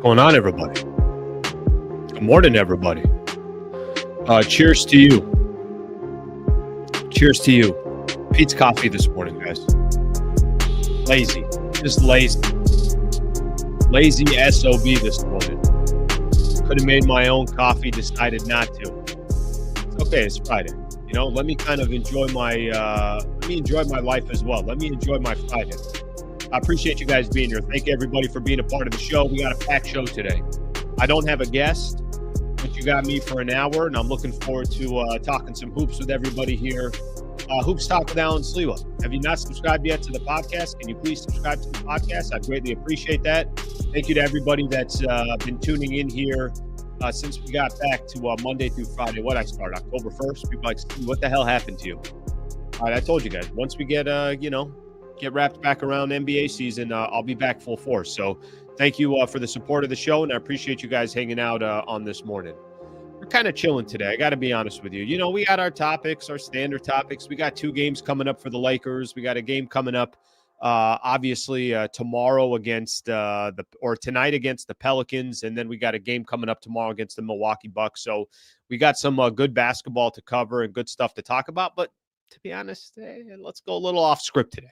going on, everybody? Good morning, everybody. Cheers to you. Cheers to you. Pete's coffee this morning, guys. Lazy. Just lazy. Lazy SOB this morning. Could have made my own coffee, decided not to. It's okay, it's Friday. You know, let me kind of enjoy my life as well. Let me enjoy my Friday. I appreciate you guys being here. Thank you, everybody, for being a part of the show. We got a packed show today. I don't have a guest, but you got me for an hour, and I'm looking forward to talking some hoops with everybody here. Hoops Talk with Alan Sliwa. Have you not subscribed yet to the podcast? Can you please subscribe to the podcast? I greatly appreciate that. Thank you to everybody that's been tuning in here since we got back to Monday through Friday. What I start October 1st. People like, what the hell happened to you? All right, I told you guys. Once we get get wrapped back around NBA season, I'll be back full force. So thank you for the support of the show, and I appreciate you guys hanging out on this morning. We're kind of chilling today. I got to be honest with you. You know, we got our topics, our standard topics. We got 2 games coming up for the Lakers. We got a game coming up, obviously, tomorrow against tonight against the Pelicans, and then we got a game coming up tomorrow against the Milwaukee Bucks. So we got some good basketball to cover and good stuff to talk about. But to be honest, let's go a little off script today.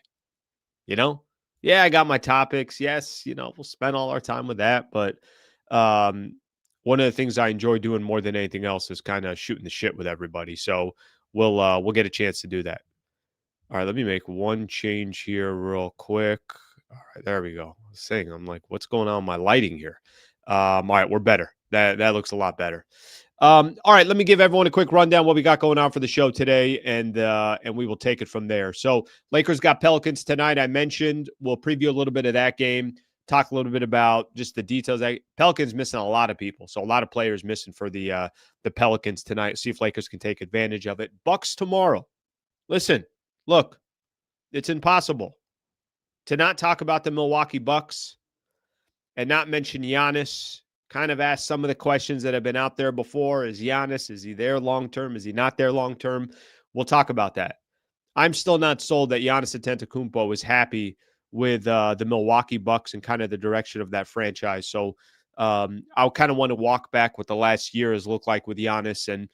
You know, yeah, I got my topics. Yes, we'll spend all our time with that. But one of the things I enjoy doing more than anything else is kind of shooting the shit with everybody. So we'll get a chance to do that. All right, let me make one change here real quick. All right, there we go. I'm like, what's going on with my lighting here? All right, we're better. That looks a lot better. All right, let me give everyone a quick rundown what we got going on for the show today, and we will take it from there. So Lakers got Pelicans tonight. I mentioned we'll preview a little bit of that game, talk a little bit about just the details. Pelicans missing a lot of people, so a lot of players missing for the Pelicans tonight. See if Lakers can take advantage of it. Bucks tomorrow. Listen, look, it's impossible to not talk about the Milwaukee Bucks and not mention Giannis. Kind of ask some of the questions that have been out there before. Is he there long-term? Is he not there long-term? We'll talk about that. I'm still not sold that Giannis Antetokounmpo is happy with the Milwaukee Bucks and kind of the direction of that franchise. So I'll kind of want to walk back what the last year has looked like with Giannis. And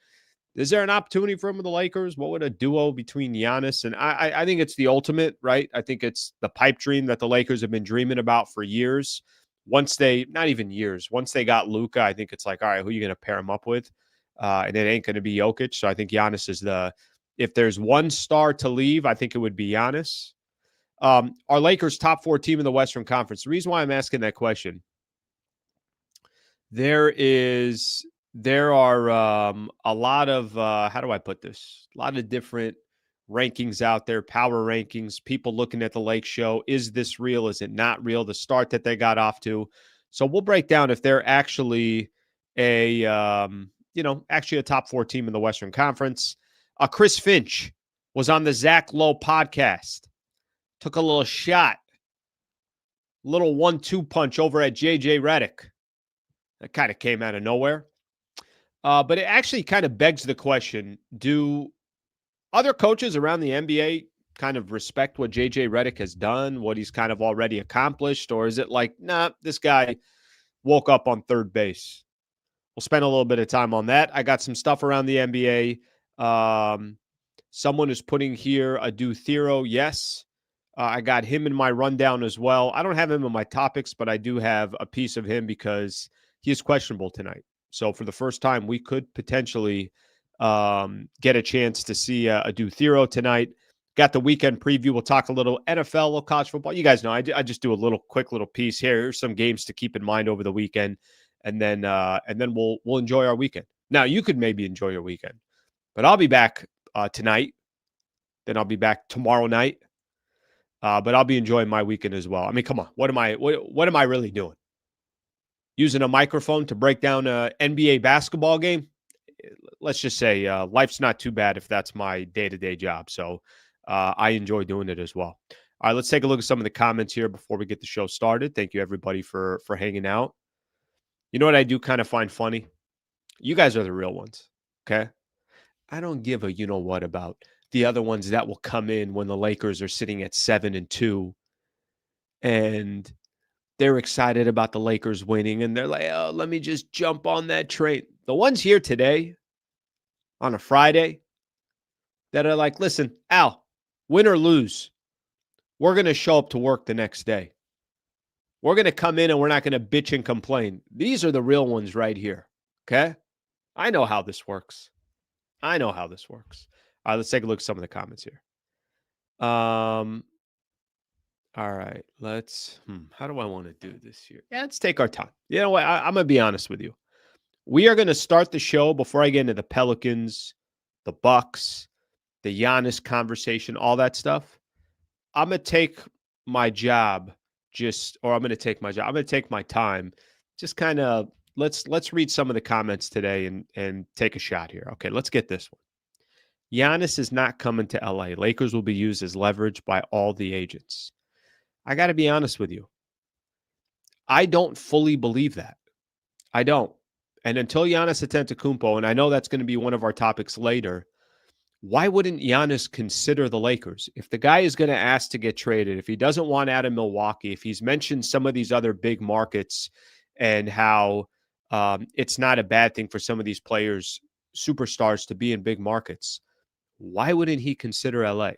is there an opportunity for him with the Lakers? What would a duo between Giannis and I think it's the ultimate, right? I think it's the pipe dream that the Lakers have been dreaming about for years. Once they got Luka, I think it's like, all right, who are you going to pair him up with? And it ain't going to be Jokic. So I think Giannis is if there's one star to leave, I think it would be Giannis. Our Lakers top 4 team in the Western Conference. The reason why I'm asking that question, there are a lot of, how do I put this? A lot of different rankings out there, power rankings, people looking at the Lake Show. Is this real? Is it not real? The start that they got off to. So we'll break down if they're actually a top 4 team in the Western Conference. Chris Finch was on the Zach Lowe podcast. Took a little shot, little 1-2 punch over at JJ Redick. That kind of came out of nowhere. But it actually kind of begs the question, do other coaches around the NBA kind of respect what JJ Redick has done, what he's kind of already accomplished? Or is it like, nah, this guy woke up on third base? We'll spend a little bit of time on that. I got some stuff around the NBA. Someone is putting here Adou Thiero. Yes. I got him in my rundown as well. I don't have him in my topics, but I do have a piece of him because he is questionable tonight. So for the first time, we could potentially get a chance to see Adou Thiero tonight. Got the weekend preview. We'll talk a little NFL, a little college football. You guys know I just do a quick little piece here. Here's some games to keep in mind over the weekend, and then we'll enjoy our weekend. Now you could maybe enjoy your weekend, but I'll be back tonight. Then I'll be back tomorrow night. But I'll be enjoying my weekend as well. I mean, come on, what am I really doing? Using a microphone to break down an NBA basketball game? Let's just say life's not too bad if that's my day-to-day job. So I enjoy doing it as well. All right, let's take a look at some of the comments here before we get the show started. Thank you, everybody, for hanging out. You know what I do kind of find funny? You guys are the real ones, okay? I don't give a you-know-what about the other ones that will come in when the Lakers are sitting at 7-2 and they're excited about the Lakers winning, and they're like, oh, let me just jump on that train. The ones here today on a Friday that are like, listen, Al, win or lose, we're going to show up to work the next day. We're going to come in and we're not going to bitch and complain. These are the real ones right here. Okay? I know how this works. All right, let's take a look at some of the comments here. All right, let's, how do I want to do this here? Yeah, let's take our time. You know what? I'm going to be honest with you. We are going to start the show before I get into the Pelicans, the Bucks, the Giannis conversation, all that stuff. I'm going to take my job I'm going to take my time. Just kind of, let's read some of the comments today and take a shot here. Okay, let's get this one. Giannis is not coming to LA. Lakers will be used as leverage by all the agents. I got to be honest with you. I don't fully believe that. I don't. And until Giannis Antetokounmpo, and I know that's going to be one of our topics later, why wouldn't Giannis consider the Lakers? If the guy is going to ask to get traded, if he doesn't want out of Milwaukee, if he's mentioned some of these other big markets and how it's not a bad thing for some of these players, superstars, to be in big markets, why wouldn't he consider LA?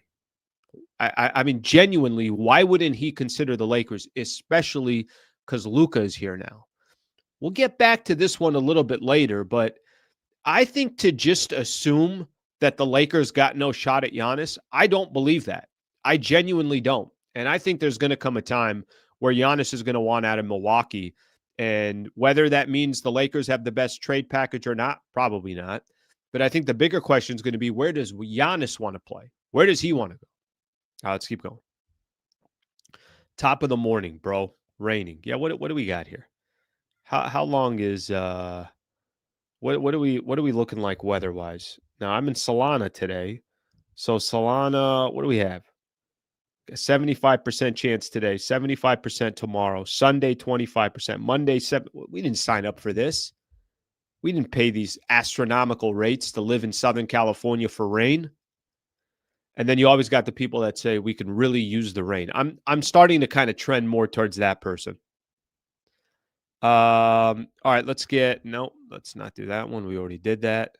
I mean, genuinely, why wouldn't he consider the Lakers, especially because Luka is here now? We'll get back to this one a little bit later, but I think to just assume that the Lakers got no shot at Giannis, I don't believe that. I genuinely don't. And I think there's going to come a time where Giannis is going to want out of Milwaukee. And whether that means the Lakers have the best trade package or not, probably not. But I think the bigger question is going to be, where does Giannis want to play? Where does he want to go? Let's keep going. Top of the morning, bro. Raining. Yeah, what do we got here? How long is what are we looking like weather-wise? Now, I'm in Solana today. So Solana, what do we have? A 75% chance today, 75% tomorrow, Sunday 25%, Monday 7. We didn't sign up for this. We didn't pay these astronomical rates to live in Southern California for rain. And then you always got the people that say we can really use the rain. I'm starting to kind of trend more towards that person. All right, let's not do that one. We already did that.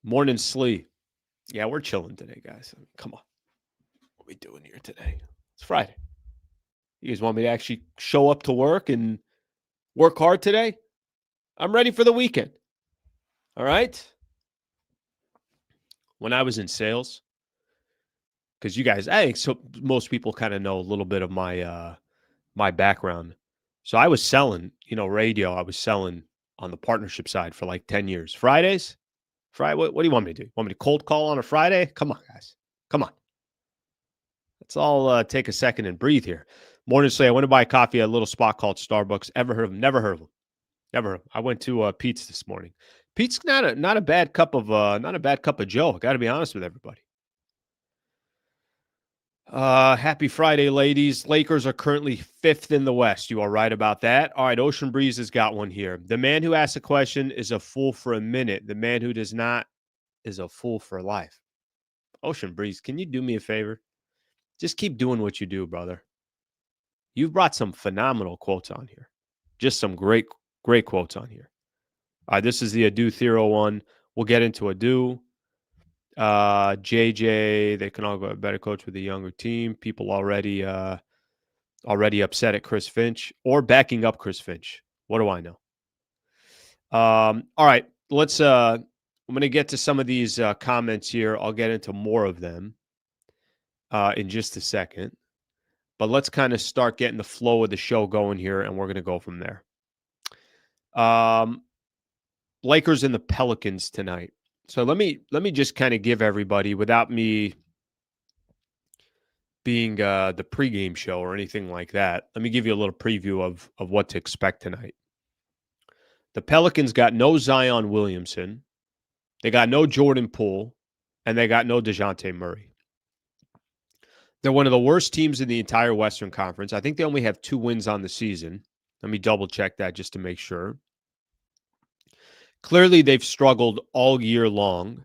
Morning Slee. Yeah, we're chilling today, guys. Come on. What are we doing here today? It's Friday. You guys want me to actually show up to work and work hard today? I'm ready for the weekend. All right? When I was in sales, because you guys, I think so most people kind of know a little bit of my my background. So I was selling, radio. I was selling on the partnership side for like 10 years. Fridays? What do you want me to do? Want me to cold call on a Friday? Come on, guys. Come on. Let's all take a second and breathe here. Morning say, I went to buy coffee at a little spot called Starbucks. Ever heard of them? Never heard of them. Never heard of them. I went to Pete's this morning. Pete's not a bad cup of Joe. I got to be honest with everybody. Happy Friday, ladies. Lakers are currently 5th in the West. You are right about that. All right, Ocean Breeze has got one here. The man who asks a question is a fool for a minute. The man who does not is a fool for life. Ocean Breeze, can you do me a favor? Just keep doing what you do, brother. You've brought some phenomenal quotes on here. Just some great quotes on here. All right, this is the Adou Thiero one. We'll get into Adou. JJ, they can all go a better coach with a younger team. People already upset at Chris Finch or backing up Chris Finch. What do I know? All right, let's I'm going to get to some of these comments here. I'll get into more of them in just a second. But let's kind of start getting the flow of the show going here, and we're going to go from there. Lakers and the Pelicans tonight. So let me just kind of give everybody, without me being the pregame show or anything like that, let me give you a little preview of what to expect tonight. The Pelicans got no Zion Williamson. They got no Jordan Poole, and they got no DeJounte Murray. They're one of the worst teams in the entire Western Conference. I think they only have 2 wins on the season. Let me double check that just to make sure. Clearly, they've struggled all year long.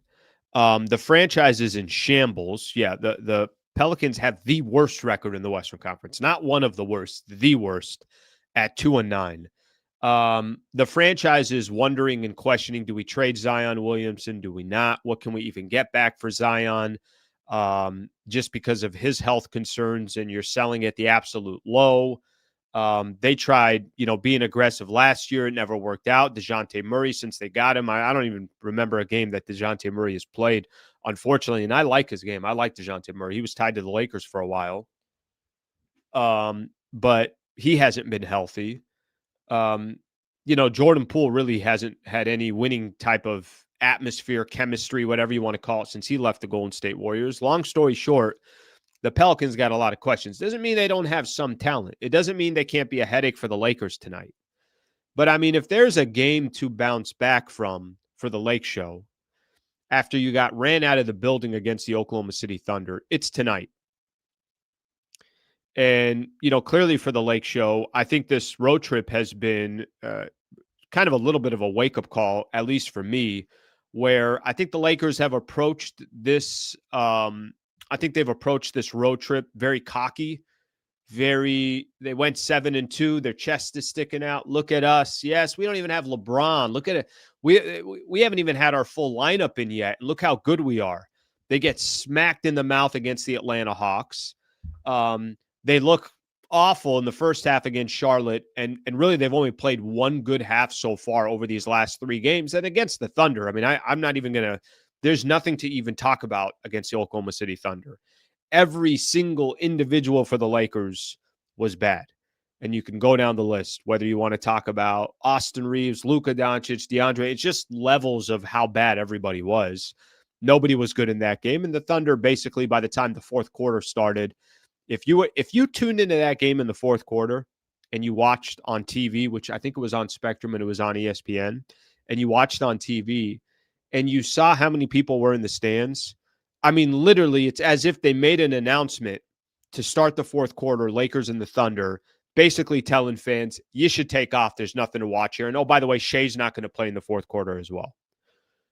The franchise is in shambles. Yeah, the Pelicans have the worst record in the Western Conference. Not one of the worst, the worst at 2-9. The franchise is wondering and questioning, do we trade Zion Williamson? Do we not? What can we even get back for Zion? Just because of his health concerns, and you're selling at the absolute low. They tried, being aggressive last year. It never worked out. DeJounte Murray, since they got him, I don't even remember a game that DeJounte Murray has played, unfortunately. And I like his game. I like DeJounte Murray. He was tied to the Lakers for a while. But he hasn't been healthy. Jordan Poole really hasn't had any winning type of atmosphere, chemistry, whatever you want to call it, since he left the Golden State Warriors. Long story short, the Pelicans got a lot of questions. Doesn't mean they don't have some talent. It doesn't mean they can't be a headache for the Lakers tonight. But, I mean, if there's a game to bounce back from for the Lake Show after you got ran out of the building against the Oklahoma City Thunder, it's tonight. And, clearly for the Lake Show, I think this road trip has been kind of a little bit of a wake-up call, at least for me, where I think the Lakers have approached this I think they've approached this road trip very cocky, they went 7-2. Their chest is sticking out. Look at us. Yes, we don't even have LeBron. Look at it. We haven't even had our full lineup in yet. Look how good we are. They get smacked in the mouth against the Atlanta Hawks. They look awful in the first half against Charlotte, and really they've only played one good half so far over these last 3 games. And against the Thunder, I mean, I'm not even going to – there's nothing to even talk about against the Oklahoma City Thunder. Every single individual for the Lakers was bad. And you can go down the list, whether you want to talk about Austin Reeves, Luka Doncic, DeAndre. It's just levels of how bad everybody was. Nobody was good in that game. And the Thunder, basically, by the time the fourth quarter started, if you tuned into that game in the fourth quarter and you watched on TV, which I think it was on Spectrum and it was on ESPN, and you watched on TV and you saw how many people were in the stands, I mean, literally, it's as if they made an announcement to start the fourth quarter, Lakers and the Thunder, basically telling fans, you should take off. There's nothing to watch here. And, oh, by the way, Shea's not going to play in the fourth quarter as well.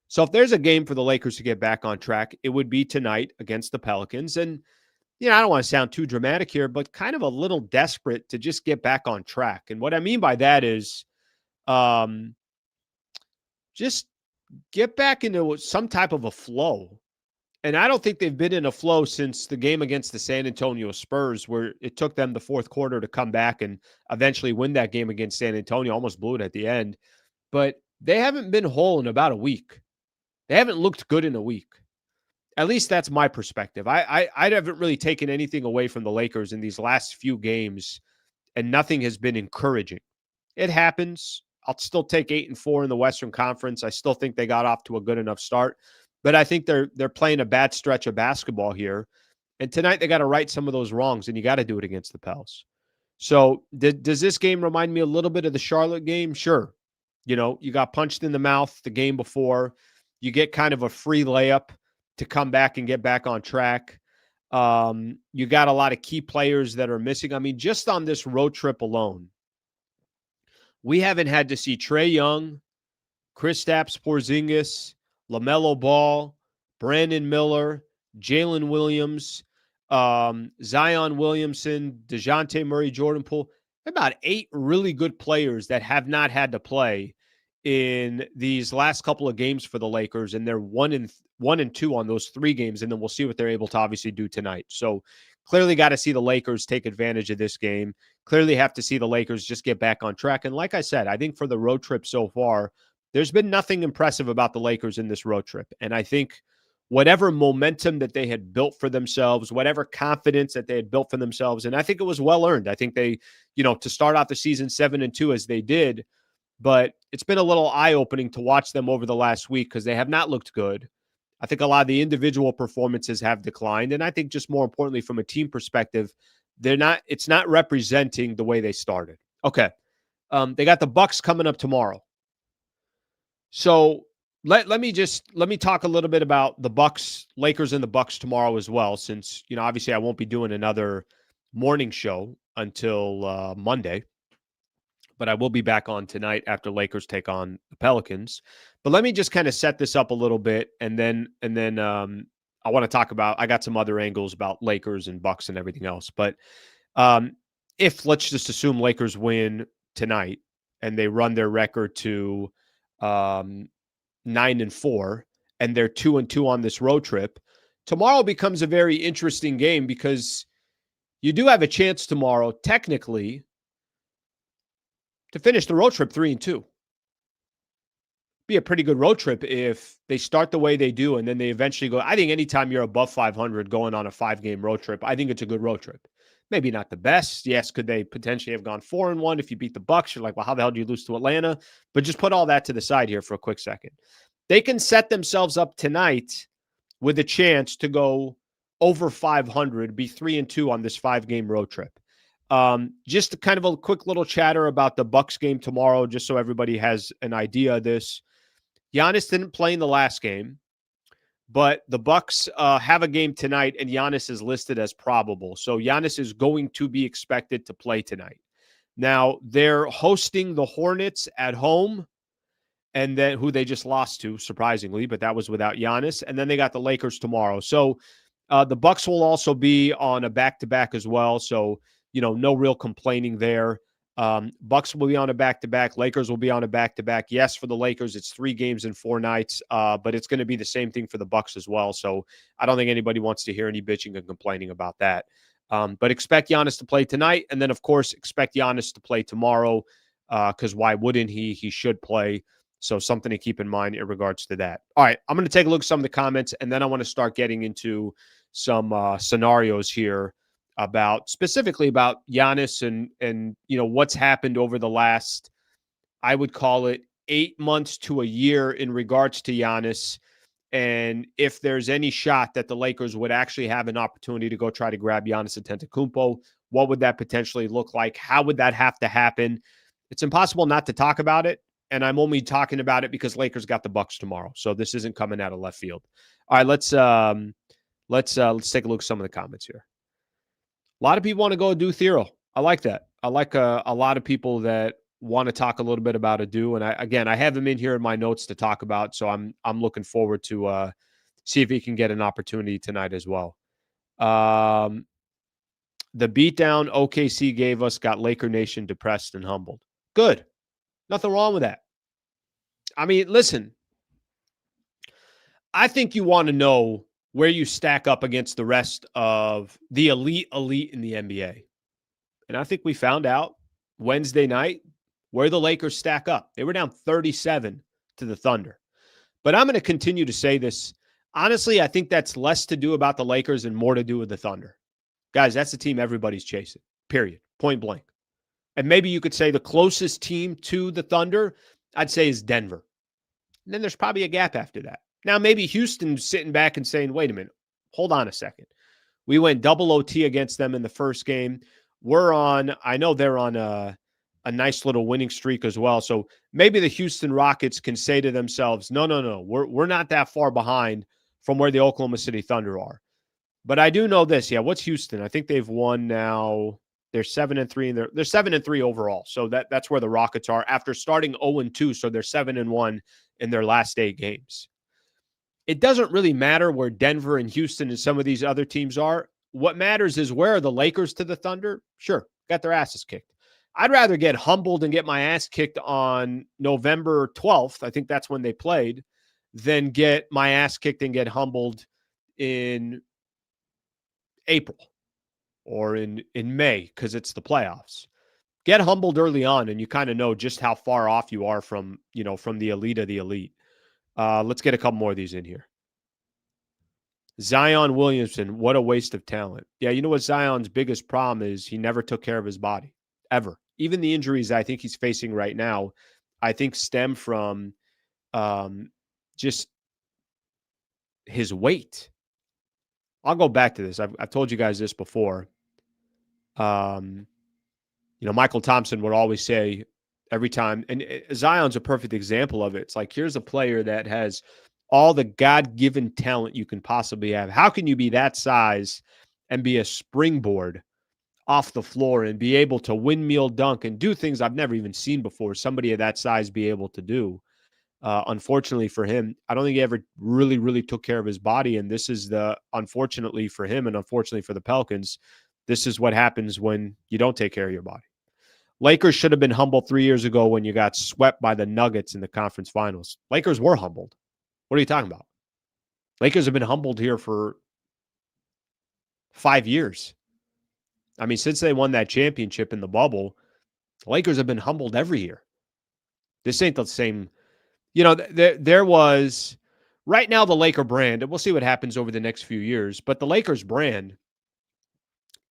So if there's a game for the Lakers to get back on track, it would be tonight against the Pelicans. And, I don't want to sound too dramatic here, but kind of a little desperate to just get back on track. And what I mean by that is just get back into some type of a flow. And I don't think they've been in a flow since the game against the San Antonio Spurs, where it took them the fourth quarter to come back and eventually win that game against San Antonio. Almost blew it at the end. But they haven't been whole in about a week. They haven't looked good in a week. At least that's my perspective. I haven't really taken anything away from the Lakers in these last few games, and nothing has been encouraging. It happens. I'll still take 8-4 in the Western Conference. I still think they got off to a good enough start. But I think they're playing a bad stretch of basketball here. And tonight they got to right some of those wrongs, and you got to do it against the Pels. So does this game remind me a little bit of the Charlotte game? Sure. You got punched in the mouth the game before. You get kind of a free layup to come back and get back on track. You got a lot of key players that are missing. I mean, just on this road trip alone, we haven't had to see Trae Young, Kristaps Porzingis, LaMelo Ball, Brandon Miller, Jalen Williams, Zion Williamson, DeJounte Murray, Jordan Poole. About 8 really good players that have not had to play in these last couple of games for the Lakers, and they're 1-2 on those 3 games, and then we'll see what they're able to obviously do tonight. So clearly got to see the Lakers take advantage of this game. Clearly have to see the Lakers just get back on track. And like I said, I think for the road trip so far, there's been nothing impressive about the Lakers in this road trip. And I think whatever momentum that they had built for themselves, whatever confidence that they had built for themselves, and I think it was well earned. I think they, to start out the season 7-2 as they did, but it's been a little eye-opening to watch them over the last week because they have not looked good. I think a lot of the individual performances have declined. And I think just more importantly, from a team perspective, it's not representing the way they started. Okay. They got the Bucks coming up tomorrow. So let me talk a little bit about the Bucks, Lakers and the Bucks tomorrow as well, since, obviously I won't be doing another morning show until Monday. But I will be back on tonight after Lakers take on the Pelicans. But let me just kind of set this up a little bit, and then I want to talk about, I got some other angles about Lakers and Bucks and everything else. But if, let's just assume Lakers win tonight and they run their record to 9-4 and they're 2-2 on this road trip, tomorrow becomes a very interesting game because you do have a chance tomorrow, technically, to finish the road trip 3-2. Be a pretty good road trip if they start the way they do and then they eventually go. I think anytime you're above 500 going on a 5-game road trip, I think it's a good road trip. Maybe not the best. Yes, could they potentially have gone 4-1 if you beat the Bucks? You're like, well, how the hell do you lose to Atlanta? But just put all that to the side here for a quick second. They can set themselves up tonight with a chance to go over 500, be 3-2 on this 5-game road trip. Just kind of a quick little chatter about the Bucks game tomorrow, just so everybody has an idea of this. Giannis didn't play in the last game, but the Bucks have a game tonight, and Giannis is listed as probable. So Giannis is going to be expected to play tonight. Now, they're hosting the Hornets at home, and then who they just lost to, surprisingly, but that was without Giannis. And then they got the Lakers tomorrow. So the Bucks will also be on a back-to-back as well. So, no real complaining there. Bucks will be on a back-to-back. Lakers will be on a back-to-back. Yes, for the Lakers, it's 3 games in 4 nights, but it's going to be the same thing for the Bucks as well. So I don't think anybody wants to hear any bitching and complaining about that. But expect Giannis to play tonight, and then, of course, expect Giannis to play tomorrow because why wouldn't he? He should play. So something to keep in mind in regards to that. All right, I'm going to take a look at some of the comments, and then I want to start getting into some scenarios here specifically about Giannis and what's happened over the last, I would call it 8 months to a year in regards to Giannis, and if there's any shot that the Lakers would actually have an opportunity to go try to grab Giannis Antetokounmpo, what would that potentially look like? How would that have to happen? It's impossible not to talk about it, and I'm only talking about it because Lakers got the Bucks tomorrow, so this isn't coming out of left field. All right, let's take a look at some of the comments here. A lot of people want to go Adou Thiero. I like that. I like a lot of people that want to talk a little bit about Adou. And I have him in here in my notes to talk about. So I'm looking forward to see if he can get an opportunity tonight as well. The beatdown OKC gave us got Laker Nation depressed and humbled. Good. Nothing wrong with that. I mean, listen, I think you want to know where you stack up against the rest of the elite in the NBA. And I think we found out Wednesday night where the Lakers stack up. They were down 37 to the Thunder. But I'm going to continue to say this. Honestly, I think that's less to do about the Lakers and more to do with the Thunder. Guys, that's the team everybody's chasing, period, point blank. And maybe you could say the closest team to the Thunder, I'd say, is Denver. And then there's probably a gap after that. Now, maybe Houston's sitting back and saying, wait a minute, hold on a second. We went double OT against them in the first game. I know they're on a nice little winning streak as well. So maybe the Houston Rockets can say to themselves, no, we're not that far behind from where the Oklahoma City Thunder are. But I do know this. Yeah, what's Houston? I think they've won now. They're 7-3, and they're 7-3 overall. So that's where the Rockets are after starting 0-2. So they're 7-1 in their last 8 games. It doesn't really matter where Denver and Houston and some of these other teams are. What matters is where are the Lakers to the Thunder? Sure, got their asses kicked. I'd rather get humbled and get my ass kicked on November 12th, I think that's when they played, than get my ass kicked and get humbled in April or in May because it's the playoffs. Get humbled early on and you kind of know just how far off you are from the elite of the elite. Let's get a couple more of these in here. Zion Williamson, what a waste of talent. Yeah, you know what Zion's biggest problem is? He never took care of his body, ever. Even the injuries I think he's facing right now, I think stem from just his weight. I'll go back to this. I've told you guys this before. Michael Thompson would always say every time, and Zion's a perfect example of it. It's like, here's a player that has all the God-given talent you can possibly have. How can you be that size and be a springboard off the floor and be able to windmill dunk and do things I've never even seen before, somebody of that size be able to do? Unfortunately for him, I don't think he ever really, really took care of his body. And this is unfortunately for him and unfortunately for the Pelicans, this is what happens when you don't take care of your body. Lakers should have been humble 3 years ago when you got swept by the Nuggets in the conference finals. Lakers were humbled. What are you talking about? Lakers have been humbled here for 5 years. I mean, since they won that championship in the bubble, the Lakers have been humbled every year. This ain't the same. There was right now the Laker brand, and we'll see what happens over the next few years, but the Lakers brand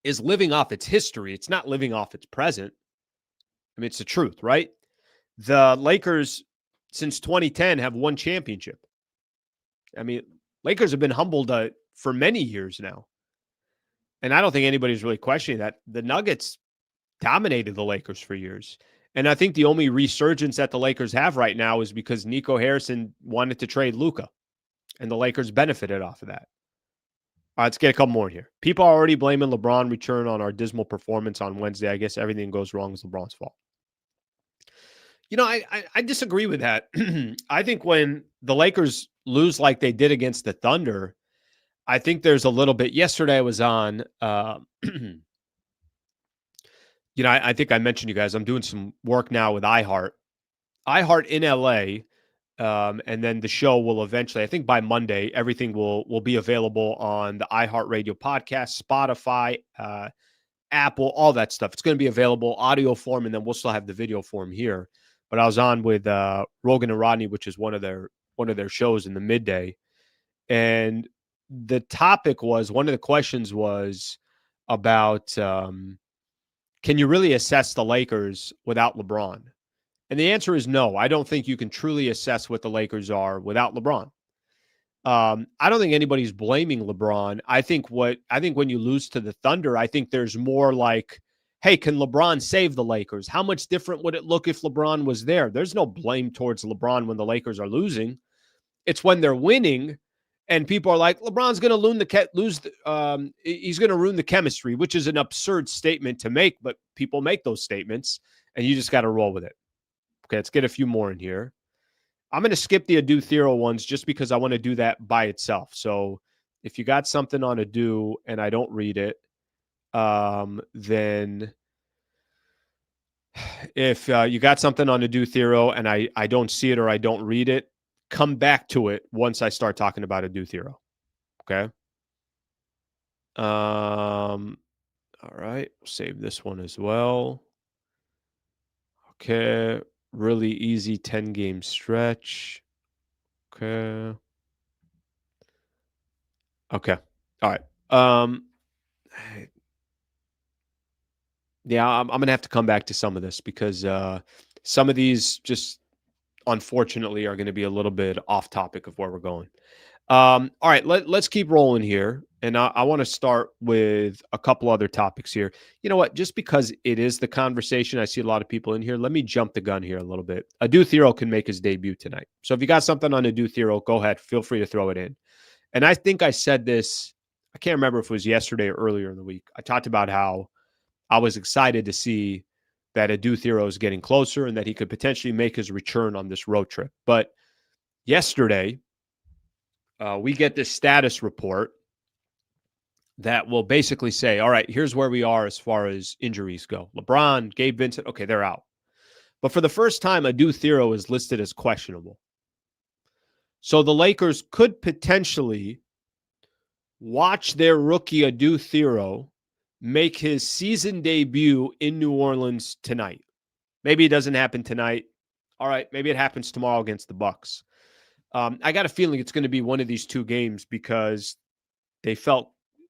is living off its history. It's not living off its present. I mean, it's the truth, right? The Lakers, since 2010, have won championship. I mean, Lakers have been humbled for many years now. And I don't think anybody's really questioning that. The Nuggets dominated the Lakers for years. And I think the only resurgence that the Lakers have right now is because Nico Harrison wanted to trade Luka. And the Lakers benefited off of that. All right, let's get a couple more here. People are already blaming LeBron return on our dismal performance on Wednesday. I guess everything goes wrong is LeBron's fault. I disagree with that. I think when the Lakers lose like they did against the Thunder, I think there's a little bit. Yesterday I was on, I think I mentioned you guys, I'm doing some work now with iHeart in LA. And then the show will eventually, I think by Monday, everything will be available on the iHeartRadio podcast, Spotify, Apple, all that stuff. It's going to be available audio form, and then we'll still have the video form here. But I was on with Rogan and Rodney, which is one of their shows in the midday, and the topic was, one of the questions was about can you really assess the Lakers without LeBron? And the answer is no. I don't think you can truly assess what the Lakers are without LeBron. I don't think anybody's blaming LeBron. I think when you lose to the Thunder, I think there's more like, hey, can LeBron save the Lakers? How much different would it look if LeBron was there? There's no blame towards LeBron when the Lakers are losing. It's when they're winning and people are like, LeBron's going to he's going to ruin the chemistry, which is an absurd statement to make, but people make those statements and you just got to roll with it. Okay, let's get a few more in here. I'm going to skip the Adou Thiero ones just because I want to do that by itself. So if you got something on Adou and I don't read it, then if you got something on Adou Thiero and I don't see it or I don't read it, come back to it once I start talking about Adou Thiero. Okay. All right. Save this one as well. Okay. Really easy 10-game stretch. Okay. Okay. All right. Yeah, I'm going to have to come back to some of this because some of these just unfortunately are going to be a little bit off topic of where we're going. All right, let's keep rolling here. And I want to start with a couple other topics here. You know what? Just because it is the conversation, I see a lot of people in here. Let me jump the gun here a little bit. Adou Thiero can make his debut tonight. So if you got something on Adou Thiero, go ahead. Feel free to throw it in. And I think I said this, I can't remember if it was yesterday or earlier in the week. I talked about how I was excited to see that Adou Thiero is getting closer and that he could potentially make his return on this road trip. But yesterday, we get this status report that will basically say, all right, here's where we are as far as injuries go. LeBron, Gabe Vincent, okay, they're out. But for the first time, Adou Thiero is listed as questionable. So the Lakers could potentially watch their rookie Adou Thiero make his season debut in New Orleans tonight. Maybe it doesn't happen tonight. All right, maybe it happens tomorrow against the Bucks. I got a feeling it's going to be one of these two games because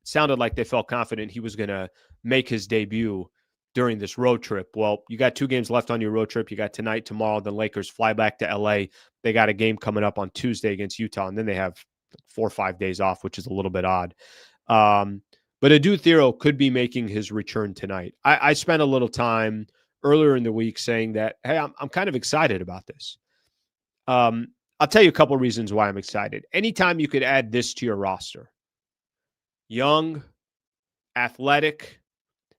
sounded like they felt confident he was going to make his debut during this road trip. Well, you got 2 games left on your road trip. You got tonight, tomorrow. The Lakers fly back to LA. They got a game coming up on Tuesday against Utah, and then they have 4 or 5 days off, which is a little bit odd. But Adou Thiero could be making his return tonight. I spent a little time earlier in the week saying that, hey, I'm kind of excited about this. I'll tell you a couple of reasons why I'm excited. Anytime you could add this to your roster, young, athletic,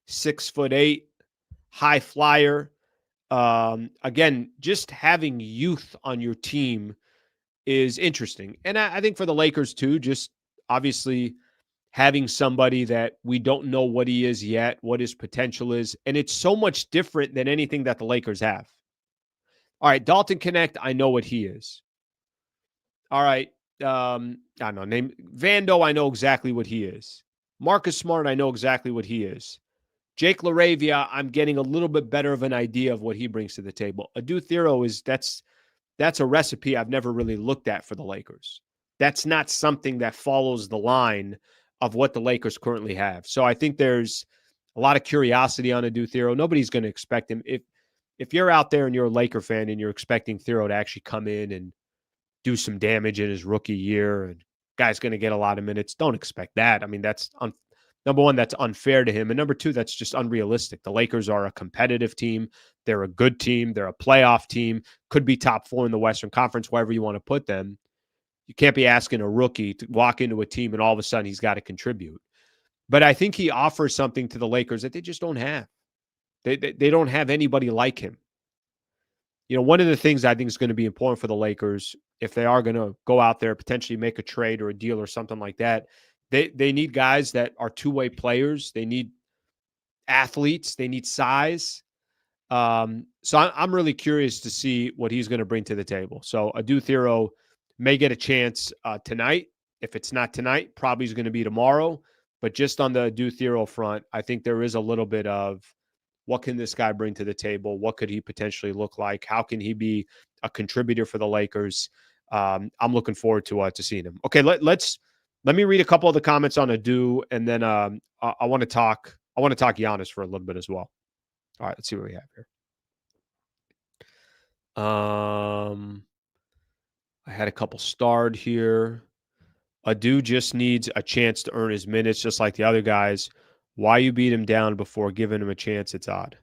6'8", high flyer, Again, just having youth on your team is interesting. And I think for the Lakers too, just obviously having somebody that we don't know what he is yet, what his potential is. And it's so much different than anything that the Lakers have. All right, Dalton Connect, I know what he is. All right. I don't know. Name Vando, I know exactly what he is. Marcus Smart, I know exactly what he is. Jake LaRavia, I'm getting a little bit better of an idea of what he brings to the table. Adou Thiero that's a recipe I've never really looked at for the Lakers. That's not something that follows the line of what the Lakers currently have. So I think there's a lot of curiosity on Adou Thiero. Nobody's going to expect him. If you're out there and you're a Laker fan and you're expecting Thiero to actually come in and do some damage in his rookie year and guy's going to get a lot of minutes, don't expect that. I mean, number one, that's unfair to him. And number two, that's just unrealistic. The Lakers are a competitive team. They're a good team. They're a playoff team. Could be top 4 in the Western Conference, wherever you want to put them. You can't be asking a rookie to walk into a team and all of a sudden he's got to contribute. But I think he offers something to the Lakers that they just don't have. They don't have anybody like him. You know, one of the things I think is going to be important for the Lakers, if they are going to go out there, potentially make a trade or a deal or something like that, they need guys that are two-way players. They need athletes. They need size. So I'm really curious to see what he's going to bring to the table. So Adou Thiero may get a chance tonight. If it's not tonight, probably is going to be tomorrow. But just on the Adou Thiero front, I think there is a little bit of what can this guy bring to the table? What could he potentially look like? How can he be a contributor for the Lakers? I'm looking forward to seeing him. Okay, let me read a couple of the comments on Adou, and then I want to talk Giannis for a little bit as well. All right, let's see what we have here. I had a couple starred here. Adou just needs a chance to earn his minutes, just like the other guys. Why you beat him down before giving him a chance? It's odd.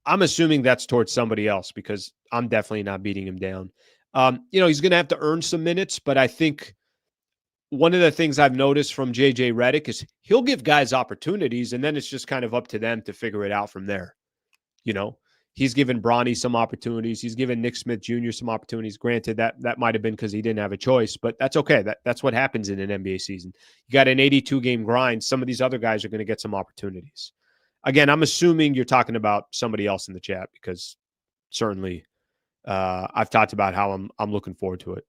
I'm assuming that's towards somebody else because I'm definitely not beating him down. He's going to have to earn some minutes, but I think one of the things I've noticed from JJ Redick is he'll give guys opportunities, and then it's just kind of up to them to figure it out from there. You know, he's given Bronny some opportunities. He's given Nick Smith Jr. some opportunities. Granted, that might have been because he didn't have a choice, but that's okay. That's what happens in an NBA season. You got an 82-game grind. Some of these other guys are going to get some opportunities. Again, I'm assuming you're talking about somebody else in the chat because certainly I've talked about how I'm looking forward to it.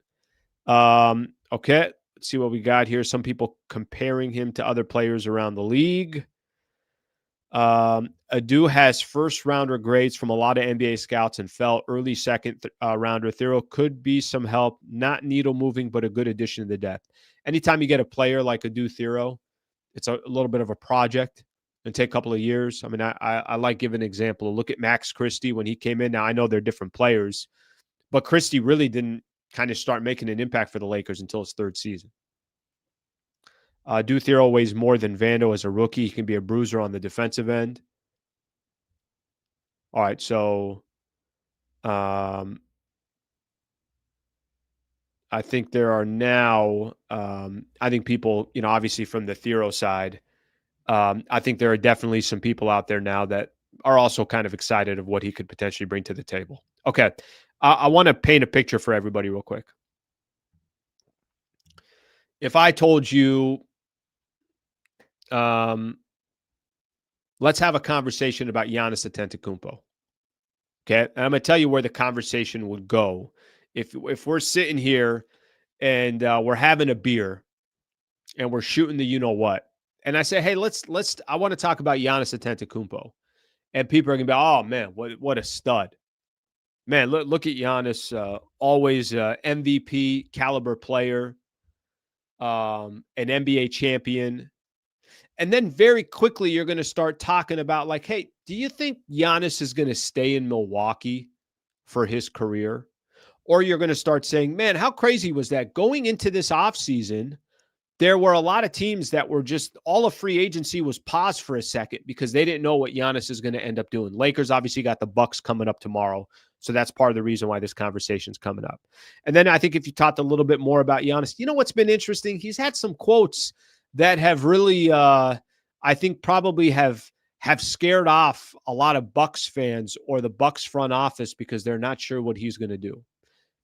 Okay, let's see what we got here. Some people comparing him to other players around the league. Adou has first-rounder grades from a lot of NBA scouts and fell early second-rounder. Thiero could be some help, not needle-moving, but a good addition to the depth. Anytime you get a player like Adou Thiero, it's a little bit of a project and take a couple of years. I mean, I like giving an example. Look at Max Christie when he came in. Now, I know they're different players, but Christie really didn't kind of start making an impact for the Lakers until his third season. Adou Thiero weighs more than Vando as a rookie. He can be a bruiser on the defensive end. All right, so I think there are now, I think people, obviously from the Thiero side, I think there are definitely some people out there now that are also kind of excited of what he could potentially bring to the table. Okay, I want to paint a picture for everybody real quick. If I told you, let's have a conversation about Giannis Antetokounmpo. Okay, and I'm going to tell you where the conversation would go if we're sitting here and we're having a beer and we're shooting the what, and I say, hey, I want to talk about Giannis Antetokounmpo, and people are going to be, oh man, what a stud, man! Look at Giannis, always MVP caliber player, an NBA champion. And then very quickly, you're going to start talking about like, hey, do you think Giannis is going to stay in Milwaukee for his career? Or you're going to start saying, man, how crazy was that? Going into this offseason, there were a lot of teams that were just, all of free agency was paused for a second because they didn't know what Giannis is going to end up doing. Lakers obviously got the Bucks coming up tomorrow. So that's part of the reason why this conversation's coming up. And then I think if you talked a little bit more about Giannis, what's been interesting? He's had some quotes that have really, I think probably have have scared off a lot of Bucks fans or the Bucks front office because they're not sure what he's going to do.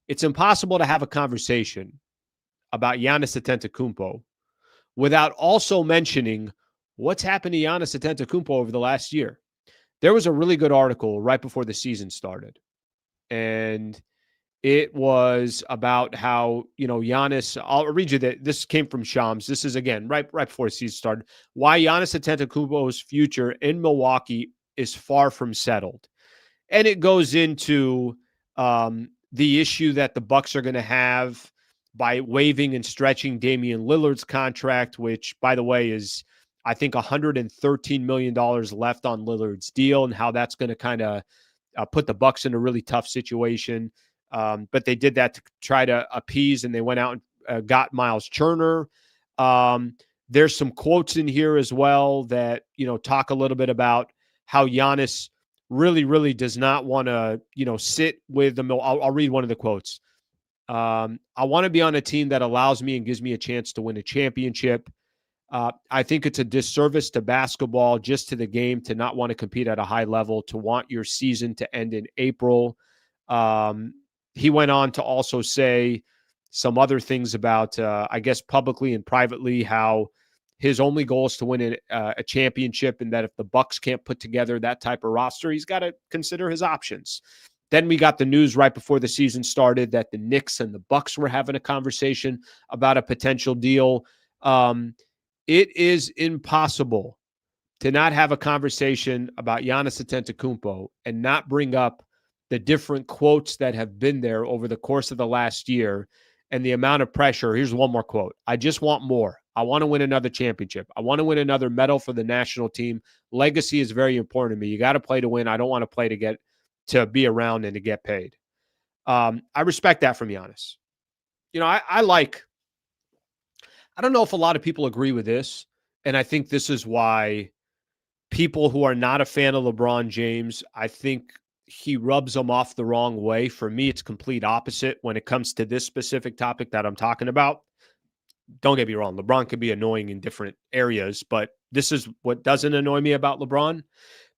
It's impossible to have a conversation about Giannis Antetokounmpo without also mentioning what's happened to Giannis Antetokounmpo over the last year. There was a really good article right before the season started, and it was about how, Giannis, I'll read you that this came from Shams. This is, again, right before the season started, why Giannis Antetokounmpo's future in Milwaukee is far from settled. And it goes into the issue that the Bucks are going to have by waiving and stretching Damian Lillard's contract, which, by the way, is, I think, $113 million left on Lillard's deal, and how that's going to kind of put the Bucks in a really tough situation. But they did that to try to appease, and they went out and got Miles Turner. There's some quotes in here as well that, talk a little bit about how Giannis really, really does not want to, sit with the – I'll read one of the quotes. I want to be on a team that allows me and gives me a chance to win a championship. I think it's a disservice to basketball, just to the game, to not want to compete at a high level, to want your season to end in April. He went on to also say some other things about, I guess, publicly and privately, how his only goal is to win a championship, and that if the Bucks can't put together that type of roster, he's got to consider his options. Then we got the news right before the season started that the Knicks and the Bucks were having a conversation about a potential deal. It is impossible to not have a conversation about Giannis Antetokounmpo and not bring up the different quotes that have been there over the course of the last year and the amount of pressure. Here's one more quote. I just want more. I want to win another championship. I want to win another medal for the national team. Legacy is very important to me. You got to play to win. I don't want to play to be around and to get paid. I respect that from Giannis. I don't know if a lot of people agree with this, and I think this is why people who are not a fan of LeBron James, I think he rubs them off the wrong way. For me, it's complete opposite when it comes to this specific topic that I'm talking about. Don't get me wrong, LeBron can be annoying in different areas, but this is what doesn't annoy me about LeBron.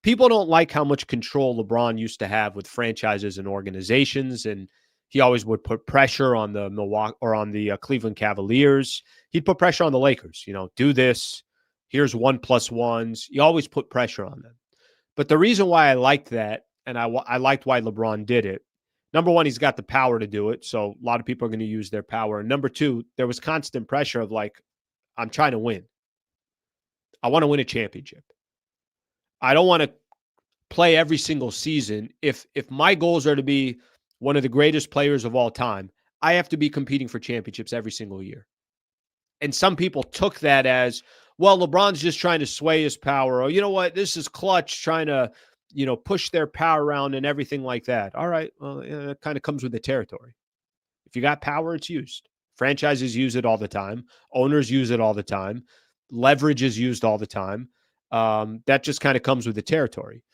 People don't like how much control LeBron used to have with franchises and organizations, and he always would put pressure on the Cleveland Cavaliers. He'd put pressure on the Lakers. Do this. Here's 1+1s. He always put pressure on them. But the reason why I liked that, and I liked why LeBron did it, number one, he's got the power to do it, so a lot of people are going to use their power. And number two, there was constant pressure of I'm trying to win. I want to win a championship. I don't want to play every single season. If my goals are to be one of the greatest players of all time, I have to be competing for championships every single year. And some people took that as, well, LeBron's just trying to sway his power. Or, you know what, this is clutch trying to, push their power around and everything like that. All right, well, it kind of comes with the territory. If you got power, it's used. Franchises use it all the time. Owners use it all the time. Leverage is used all the time. That just kind of comes with the territory.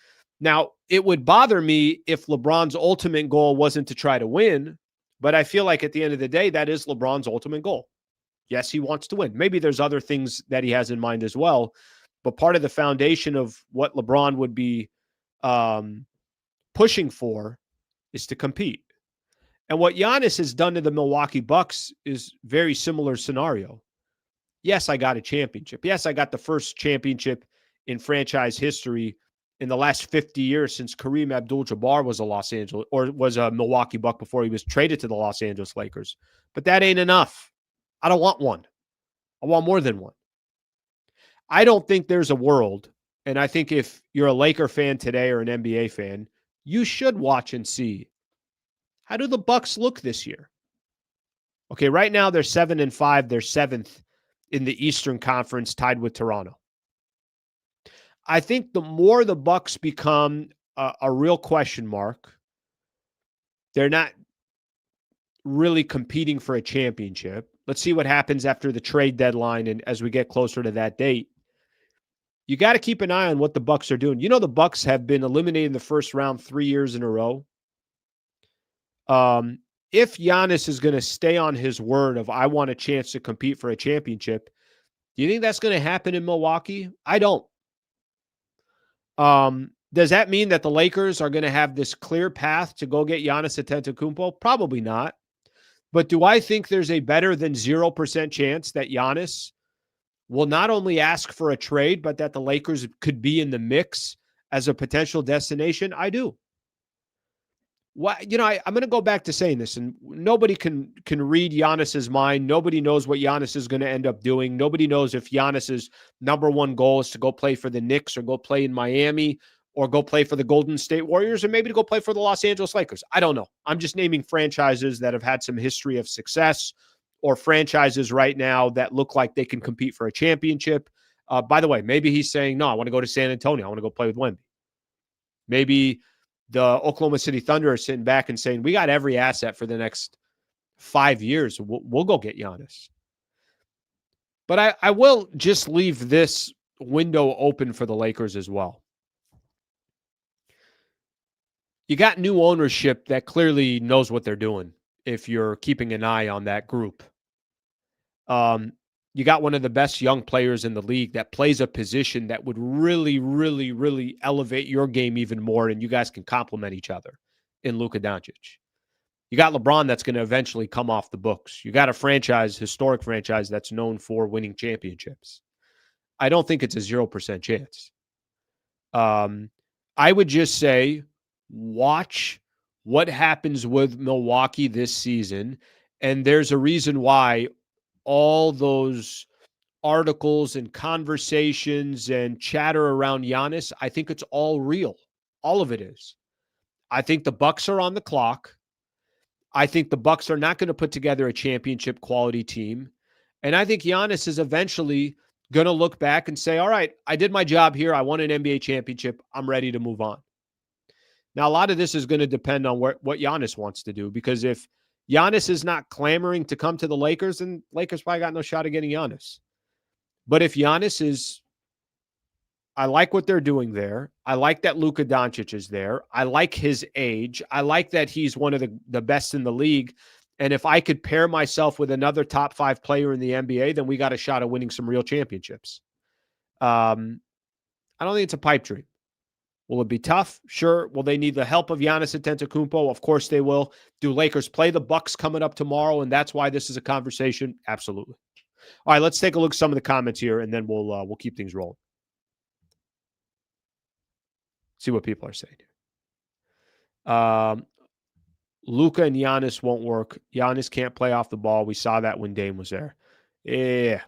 Now, it would bother me if LeBron's ultimate goal wasn't to try to win, but I feel like at the end of the day, that is LeBron's ultimate goal. Yes, he wants to win. Maybe there's other things that he has in mind as well, but part of the foundation of what LeBron would be pushing for is to compete. And what Giannis has done to the Milwaukee Bucks is very similar scenario. Yes, I got a championship. Yes, I got the first championship in franchise history in the last 50 years since Kareem Abdul-Jabbar was a Milwaukee Buck before he was traded to the Los Angeles Lakers. But that ain't enough. I don't want one. I want more than one. I don't think there's a world, and I think if you're a Laker fan today or an NBA fan, you should watch and see, how do the Bucks look this year? Okay, right now they're 7-5. They're 7th in the Eastern Conference, tied with Toronto. I think the more the Bucks become a real question mark, they're not really competing for a championship. Let's see what happens after the trade deadline and as we get closer to that date. You got to keep an eye on what the Bucks are doing. The Bucks have been eliminated in the first round 3 years in a row. If Giannis is going to stay on his word of, I want a chance to compete for a championship, do you think that's going to happen in Milwaukee? I don't. Does that mean that the Lakers are going to have this clear path to go get Giannis Antetokounmpo? Probably not. But do I think there's a better than 0% chance that Giannis will not only ask for a trade, but that the Lakers could be in the mix as a potential destination? I do. I'm going to go back to saying this, and nobody can read Giannis's mind. Nobody knows what Giannis is going to end up doing. Nobody knows if Giannis's number one goal is to go play for the Knicks or go play in Miami or go play for the Golden State Warriors or maybe to go play for the Los Angeles Lakers. I don't know. I'm just naming franchises that have had some history of success or franchises right now that look like they can compete for a championship. By the way, maybe he's saying, no, I want to go to San Antonio. I want to go play with Wemby. Maybe the Oklahoma City Thunder are sitting back and saying, we got every asset for the next 5 years. We'll go get Giannis. But I will just leave this window open for the Lakers as well. You got new ownership that clearly knows what they're doing if you're keeping an eye on that group. You got one of the best young players in the league that plays a position that would really, really, really elevate your game even more, and you guys can complement each other in Luka Doncic. You got LeBron that's going to eventually come off the books. You got a historic franchise that's known for winning championships. I don't think it's a 0% chance. I would just say watch what happens with Milwaukee this season, and there's a reason why all those articles and conversations and chatter around Giannis, I think it's all real. All of it is. I think the Bucks are on the clock. I think the Bucks are not going to put together a championship quality team. And I think Giannis is eventually going to look back and say, all right, I did my job here. I won an NBA championship. I'm ready to move on. Now, a lot of this is going to depend on what Giannis wants to do, because if Giannis is not clamoring to come to the Lakers, then Lakers probably got no shot at getting Giannis. But if Giannis is, I like what they're doing there. I like that Luka Doncic is there. I like his age. I like that he's one of the best in the league. And if I could pair myself with another top 5 player in the NBA, then we got a shot at winning some real championships. I don't think it's a pipe dream. Will it be tough? Sure. Will they need the help of Giannis Antetokounmpo? Of course they will. Do Lakers play the Bucks coming up tomorrow, and that's why this is a conversation? Absolutely. All right, let's take a look at some of the comments here, and then we'll keep things rolling. See what people are saying here. Luka and Giannis won't work. Giannis can't play off the ball. We saw that when Dame was there. Yeah.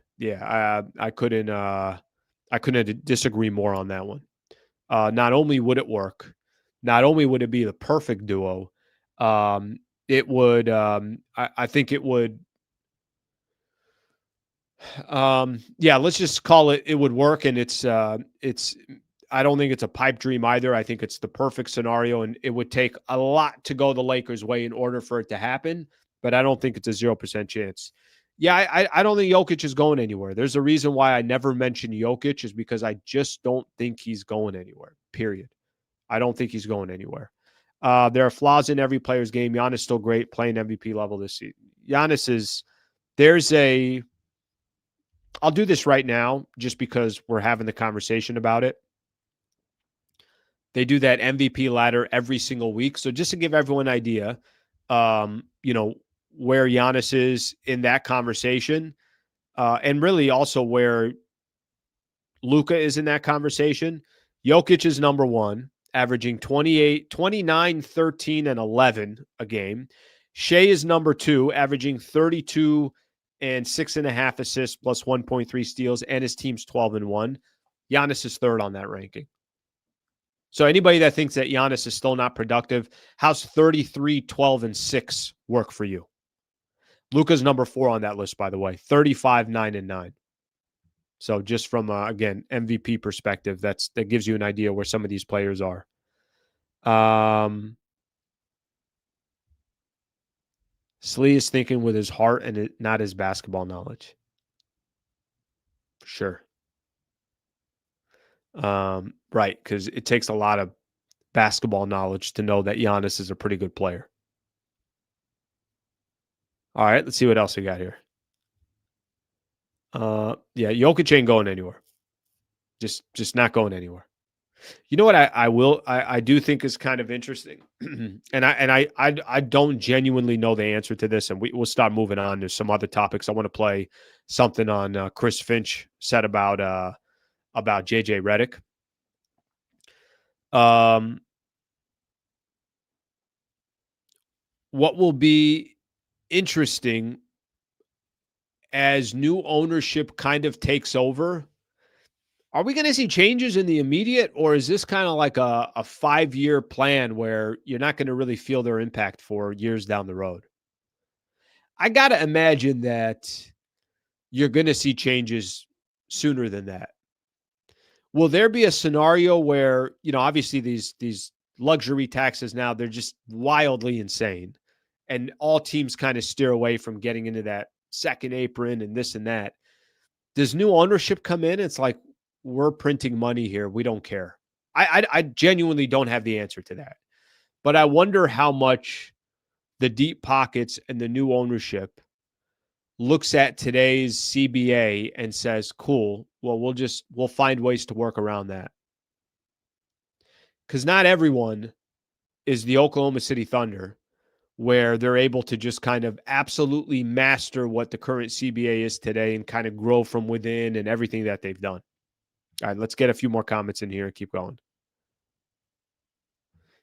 I couldn't disagree more on that one. Not only would it work, not only would it be the perfect duo, it would. I think it would. Let's just call it. It would work, and it's. I don't think it's a pipe dream either. I think it's the perfect scenario, and it would take a lot to go the Lakers' way in order for it to happen. But I don't think it's a 0% chance. Yeah, I don't think Jokic is going anywhere. There's a reason why I never mention Jokic, is because I just don't think he's going anywhere, period. I don't think he's going anywhere. There are flaws in every player's game. Giannis is still great, playing MVP level this season. Giannis is, I'll do this right now just because we're having the conversation about it. They do that MVP ladder every single week. So just to give everyone an idea, where Giannis is in that conversation, and really also where Luka is in that conversation. Jokic is number one, averaging 29, 13, and 11 a game. Shea is number two, averaging 32 and 6.5 assists plus 1.3 steals, and his team's 12-1. Giannis is third on that ranking. So anybody that thinks that Giannis is still not productive, how's 33, 12, and 6 work for you? Luka's number 4 on that list, by the way, 35, 9, and 9. So just from, again, MVP perspective, that gives you an idea where some of these players are. Slee is thinking with his heart and not his basketball knowledge. For sure. Right, because it takes a lot of basketball knowledge to know that Giannis is a pretty good player. All right, let's see what else we got here. Jokic ain't going anywhere. Just not going anywhere. You know what I do think is kind of interesting, and I don't genuinely know the answer to this, and we'll start moving on. There's some other topics I want to play something on Chris Finch said about JJ Redick. What will be interesting as new ownership kind of takes over? Are we going to see changes in the immediate, or is this kind of like a 5-year plan where you're not going to really feel their impact for years down the road? I got to imagine that you're going to see changes sooner than that. Will there be a scenario where, obviously these luxury taxes now, they're just wildly insane, and all teams kind of steer away from getting into that second apron and this and that. Does new ownership come in? It's like, we're printing money here. We don't care. I genuinely don't have the answer to that. But I wonder how much the deep pockets and the new ownership looks at today's CBA and says, cool, well, we'll find ways to work around that. Because not everyone is the Oklahoma City Thunder, where they're able to just kind of absolutely master what the current CBA is today and kind of grow from within and everything that they've done. All right, let's get a few more comments in here and keep going.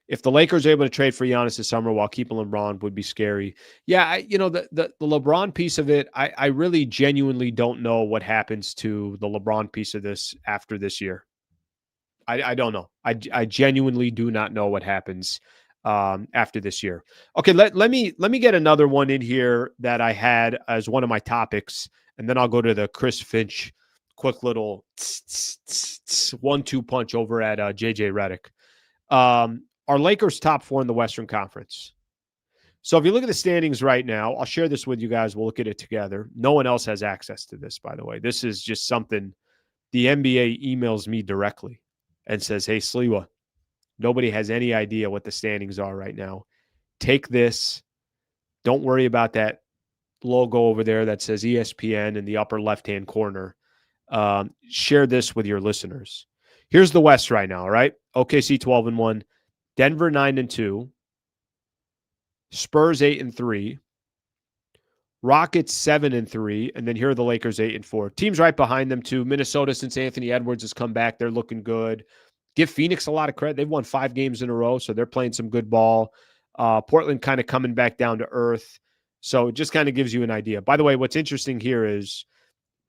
If the Lakers are able to trade for Giannis this summer while keeping LeBron would be scary. Yeah, the LeBron piece of it, I really genuinely don't know what happens to the LeBron piece of this after this year. I don't know. I genuinely do not know what happens after this year. Okay, let me get another one in here that I had as one of my topics, and then I'll go to the Chris Finch quick little 1-2 punch over at JJ Redick. Are Lakers top 4 in the Western Conference? So if you look at the standings right now, I'll share this with you guys. We'll look at it together. No one else has access to this, by the way. This is just something the NBA emails me directly and says, hey, Sliwa, nobody has any idea what the standings are right now. Take this. Don't worry about that logo over there that says ESPN in the upper left-hand corner. Share this with your listeners. Here's the West right now, all right? OKC 12-1. Denver 9-2, Spurs 8-3, Rockets 7-3, and then here are the Lakers 8-4. Teams right behind them too. Minnesota, since Anthony Edwards has come back, they're looking good. Give Phoenix a lot of credit. They've won 5 games in a row, so they're playing some good ball. Portland kind of coming back down to earth. So it just kind of gives you an idea. By the way, what's interesting here is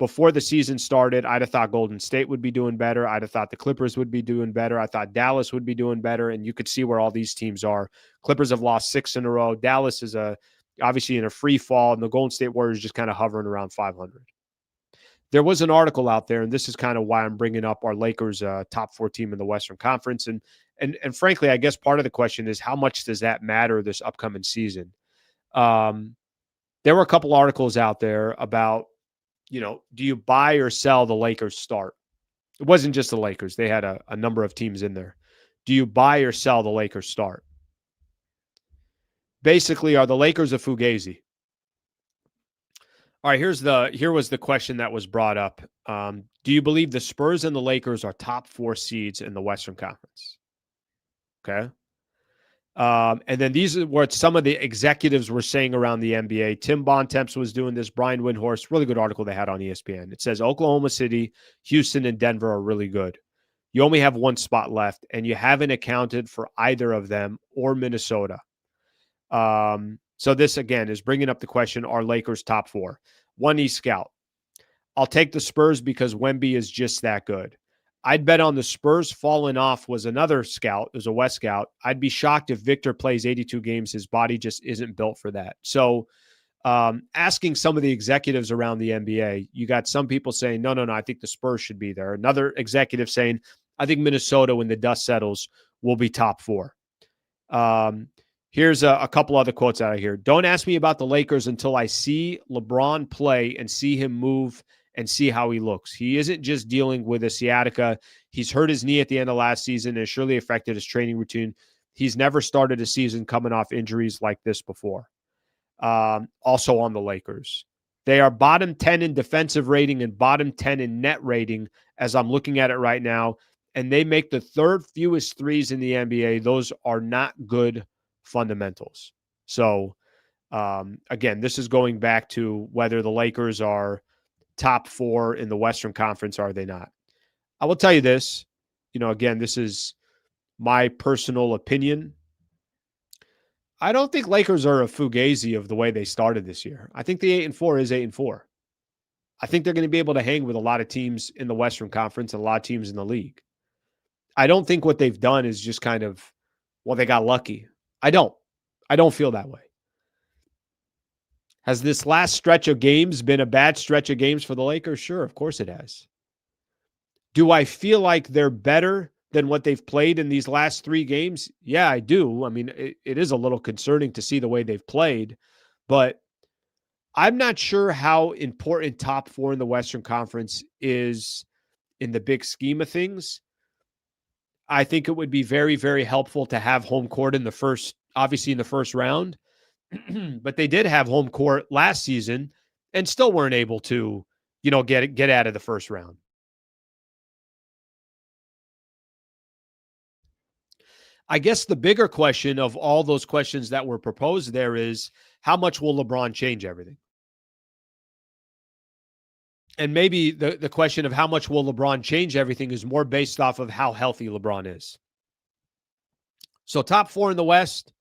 before the season started, I'd have thought Golden State would be doing better. I'd have thought the Clippers would be doing better. I thought Dallas would be doing better, and you could see where all these teams are. Clippers have lost 6 in a row. Dallas is obviously in a free fall, and the Golden State Warriors just kind of hovering around 500. There was an article out there, and this is kind of why I'm bringing up our Lakers top 4 team in the Western Conference. And frankly, I guess part of the question is how much does that matter this upcoming season? There were a couple articles out there about, do you buy or sell the Lakers start? It wasn't just the Lakers. They had a number of teams in there. Do you buy or sell the Lakers start? Basically, are the Lakers a fugazi? All right, here was the question that was brought up. Do you believe the Spurs and the Lakers are top 4 seeds in the Western Conference? Okay. And then these are what some of the executives were saying around the NBA. Tim Bontemps was doing this. Brian Windhorst, really good article they had on ESPN. It says Oklahoma City, Houston, and Denver are really good. You only have 1 spot left, and you haven't accounted for either of them or Minnesota. So this, again, is bringing up the question, are Lakers top 4? One East scout. I'll take the Spurs because Wemby is just that good. I'd bet on the Spurs falling off was another scout. There's a West scout. I'd be shocked if Victor plays 82 games. His body just isn't built for that. So asking some of the executives around the NBA, you got some people saying, no, I think the Spurs should be there. Another executive saying, I think Minnesota, when the dust settles, will be top 4. Here's a couple other quotes out of here. Don't ask me about the Lakers until I see LeBron play and see him move and see how he looks. He isn't just dealing with a sciatica. He's hurt his knee at the end of last season and surely affected his training routine. He's never started a season coming off injuries like this before. Also on the Lakers. They are bottom 10 in defensive rating and bottom 10 in net rating as I'm looking at it right now. and they make the third fewest threes in the NBA, those are not good fundamentals. So, again, this is going back to whether the Lakers are top 4 in the Western Conference, or are they not? I will tell you this, again, this is my personal opinion. I don't think Lakers are a fugazi of the way they started this year. I think the 8-4 is 8-4. I think they're going to be able to hang with a lot of teams in the Western Conference and a lot of teams in the league. I don't think what they've done is just kind of, well, they got lucky. I don't feel that way. Has this last stretch of games been a bad stretch of games for the Lakers? Sure, of course it has. Do I feel like they're better than what they've played in these last 3 games? Yeah, I do. I mean, it is a little concerning to see the way they've played, but I'm not sure how important top 4 in the Western Conference is in the big scheme of things. I think it would be very, very helpful to have home court in the first round. But they did have home court last season and still weren't able to, get out of the first round. I guess the bigger question of all those questions that were proposed there is, how much will LeBron change everything? And maybe the question of how much will LeBron change everything is more based off of how healthy LeBron is. So top 4 in the West,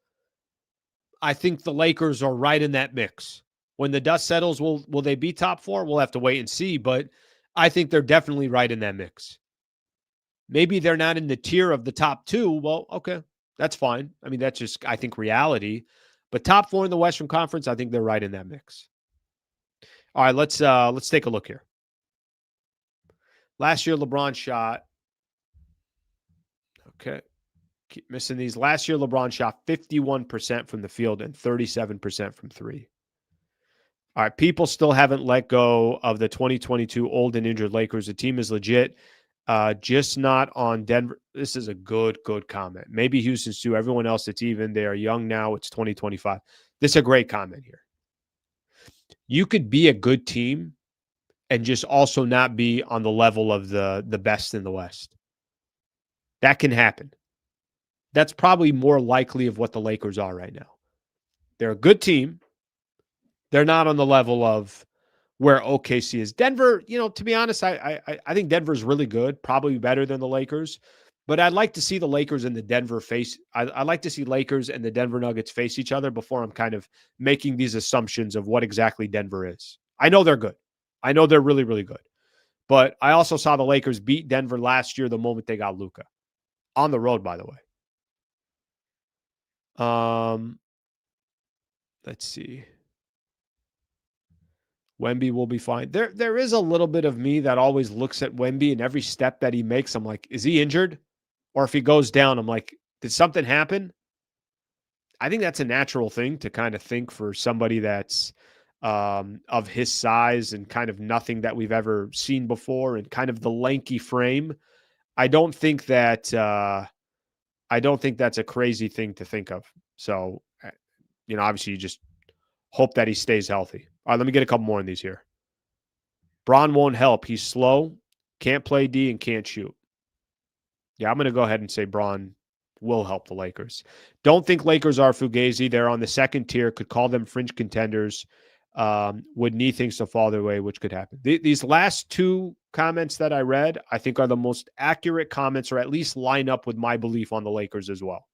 I think the Lakers are right in that mix. When the dust settles, will they be top 4? We'll have to wait and see, but I think they're definitely right in that mix. Maybe they're not in the tier of the top 2. Well, okay, that's fine. I mean, that's just, I think, reality. But top 4 in the Western Conference, I think they're right in that mix. All right, let's take a look here. Last year, LeBron shot. Okay. Keep missing these. Last year, LeBron shot 51% from the field and 37% from 3. All right, people still haven't let go of the 2022 old and injured Lakers. The team is legit, just not on Denver. This is a good comment. Maybe Houston's too. Everyone else that's even, they are young now. It's 2025. This is a great comment here. You could be a good team and just also not be on the level of the best in the West. That can happen. That's probably more likely of what the Lakers are right now. They're a good team. They're not on the level of where OKC is. Denver, to be honest, I think Denver's really good, probably better than the Lakers. But I'd like to see the Lakers and the Denver face. I'd like to see Lakers and the Denver Nuggets face each other before I'm kind of making these assumptions of what exactly Denver is. I know they're good. I know they're really, really good. But I also saw the Lakers beat Denver last year the moment they got Luka. On the road, by the way. Let's see. Wemby will be fine. There is a little bit of me that always looks at Wemby, and every step that he makes, I'm like, is he injured? Or if he goes down, I'm like, did something happen? I think that's a natural thing to kind of think for somebody that's of his size and kind of nothing that we've ever seen before and kind of the lanky frame. I don't think that's a crazy thing to think of. So, obviously you just hope that he stays healthy. All right, let me get a couple more in these here. Bron won't help. He's slow, can't play D, and can't shoot. Yeah, I'm going to go ahead and say Bron will help the Lakers. Don't think Lakers are fugazi. They're on the second tier. Could call them fringe contenders. Would need things to fall their way, which could happen. These last 2 comments that I read, I think are the most accurate comments, or at least line up with my belief on the Lakers as well.